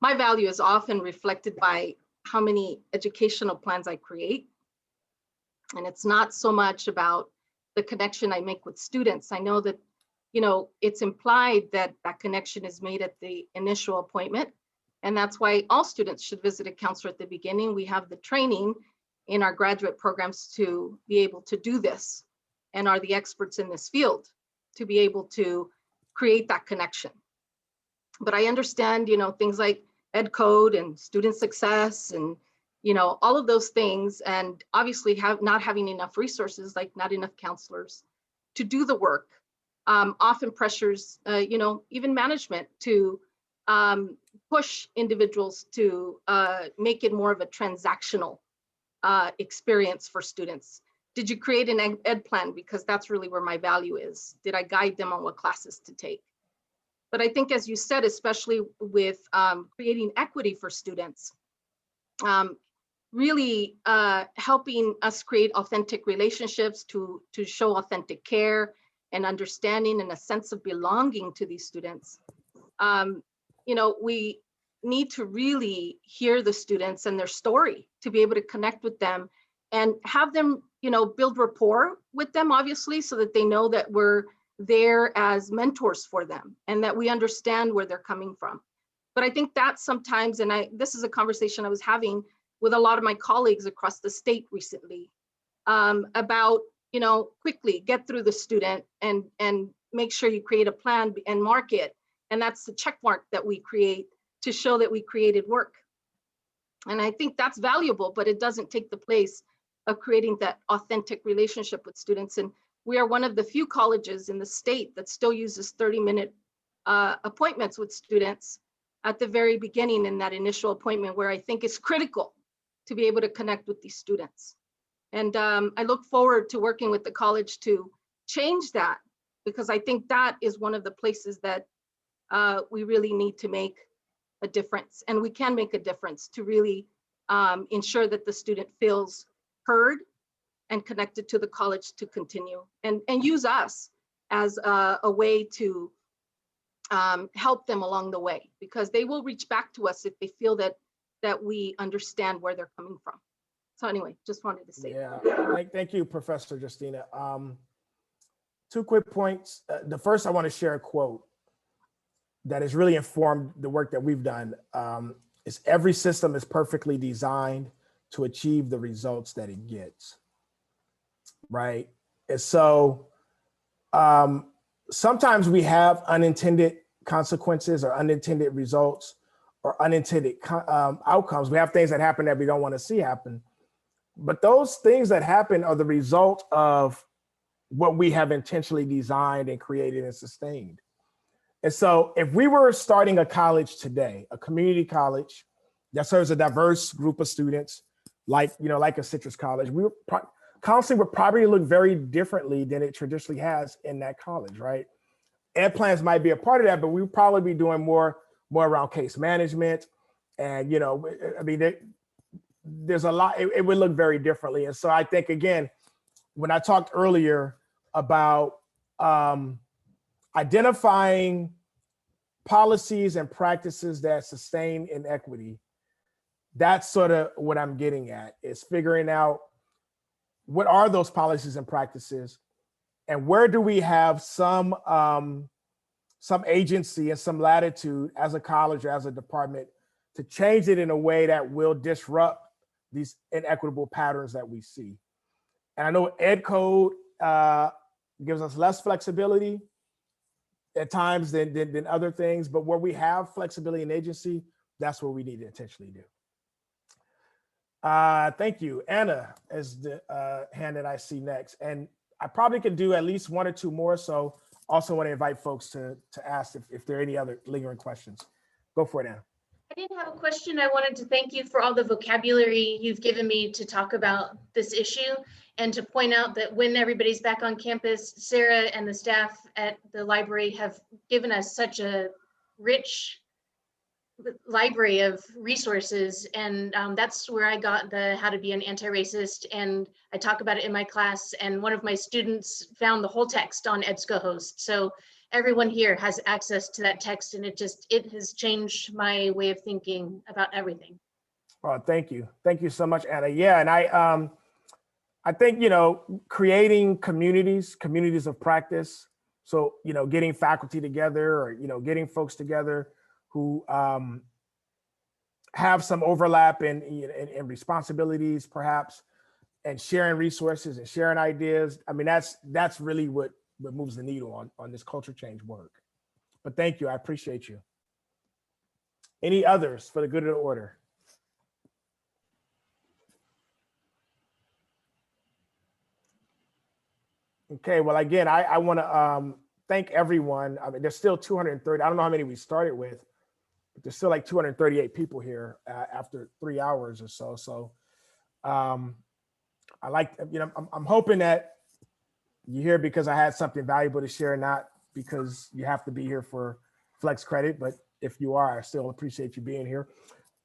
is often reflected by how many educational plans I create. And it's not so much about the connection I make with students. I know that, it's implied that that connection is made at the initial appointment. And that's why all students should visit a counselor at the beginning. We have the training in our graduate programs to be able to do this, and are the experts in this field to be able to create that connection. But I understand, things like ed code and student success and, all of those things, and obviously not having enough resources, like not enough counselors to do the work, often pressures, even management to push individuals to make it more of a transactional experience for students. Did you create an ed plan? Because that's really where my value is. Did I guide them on what classes to take? But I think, as you said, especially with creating equity for students, really helping us create authentic relationships to show authentic care and understanding and a sense of belonging to these students. We need to really hear the students and their story to be able to connect with them and have them, build rapport with them, obviously, so that they know that we're there as mentors for them and that we understand where they're coming from. But I think that sometimes, and this is a conversation I was having with a lot of my colleagues across the state recently, about, quickly get through the student and make sure you create a plan and mark it. And that's the check mark that we create to show that we created work. And I think that's valuable, but it doesn't take the place of creating that authentic relationship with students. And we are one of the few colleges in the state that still uses 30-minute appointments with students at the very beginning in that initial appointment, where I think is critical to be able to connect with these students. And I look forward to working with the college to change that, because I think that is one of the places that we really need to make a difference. And we can make a difference to really ensure that the student feels heard and connected to the college to continue, and use us as a way to help them along the way, because they will reach back to us if they feel that we understand where they're coming from. So anyway, just wanted to say that. Thank you, Professor Justina. 2 quick points. The first, I want to share a quote that has really informed the work that we've done. Is every system is perfectly designed to achieve the results that it gets, right? And so sometimes we have unintended consequences or unintended results or unintended outcomes. We have things that happen that we don't want to see happen. But those things that happen are the result of what we have intentionally designed and created and sustained. And so if we were starting a college today, a community college that serves a diverse group of students, like a Citrus College, counseling would probably look very differently than it traditionally has in that college, right? Ed plans might be a part of that, but we would probably be doing more around case management. And, there's a lot, it would look very differently. And so I think, again, when I talked earlier about identifying policies and practices that sustain inequity, that's sort of what I'm getting at, is figuring out what are those policies and practices, and where do we have some agency and some latitude as a college or as a department to change it in a way that will disrupt these inequitable patterns that we see. And I know Ed Code gives us less flexibility at times than other things, but where we have flexibility and agency, that's what we need to intentionally do. Thank you. Anna is the hand that I see next. And I probably could do at least 1 or 2 more. So also want to invite folks to ask if there are any other lingering questions. Go for it, Anna. I didn't have a question. I wanted to thank you for all the vocabulary you've given me to talk about this issue, and to point out that when everybody's back on campus, Sarah and the staff at the library have given us such a rich library of resources. And that's where I got the how to be an anti-racist, and I talk about it in my class, and one of my students found the whole text on EBSCOhost. So everyone here has access to that text, and it has changed my way of thinking about everything. Oh, thank you. Thank you so much, Anna. Yeah, and I think, creating communities of practice. So, getting faculty together, or, getting folks together who have some overlap in responsibilities, perhaps, and sharing resources and sharing ideas. I mean, that's really what moves the needle on this culture change work. But thank you, I appreciate you. Any others for the good of the order? Okay, well, again, I want to thank everyone. I mean, there's still 230, I don't know how many we started with, but there's still like 238 people here after 3 hours or so. So I like, I'm hoping that you're here because I had something valuable to share, not because you have to be here for flex credit, but if you are, I still appreciate you being here.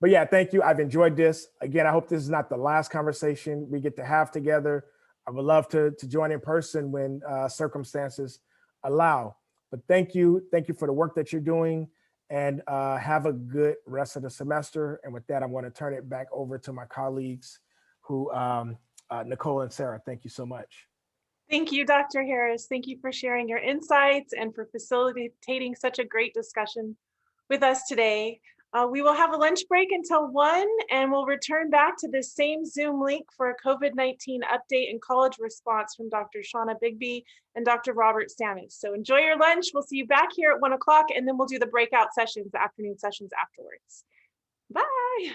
But yeah, thank you. I've enjoyed this. Again, I hope this is not the last conversation we get to have together. I would love to join in person when circumstances allow. But thank you. Thank you for the work that you're doing, and have a good rest of the semester. And with that, I want to turn it back over to my colleagues who, Nicole and Sarah, thank you so much. Thank you, Dr. Harris. Thank you for sharing your insights and for facilitating such a great discussion with us today. We will have a lunch break until 1, and we'll return back to the same Zoom link for a COVID-19 update and college response from Dr. Shauna Bigby and Dr. Robert Stanis. So enjoy your lunch. We'll see you back here at 1 o'clock, and then we'll do the breakout sessions, the afternoon sessions afterwards. Bye.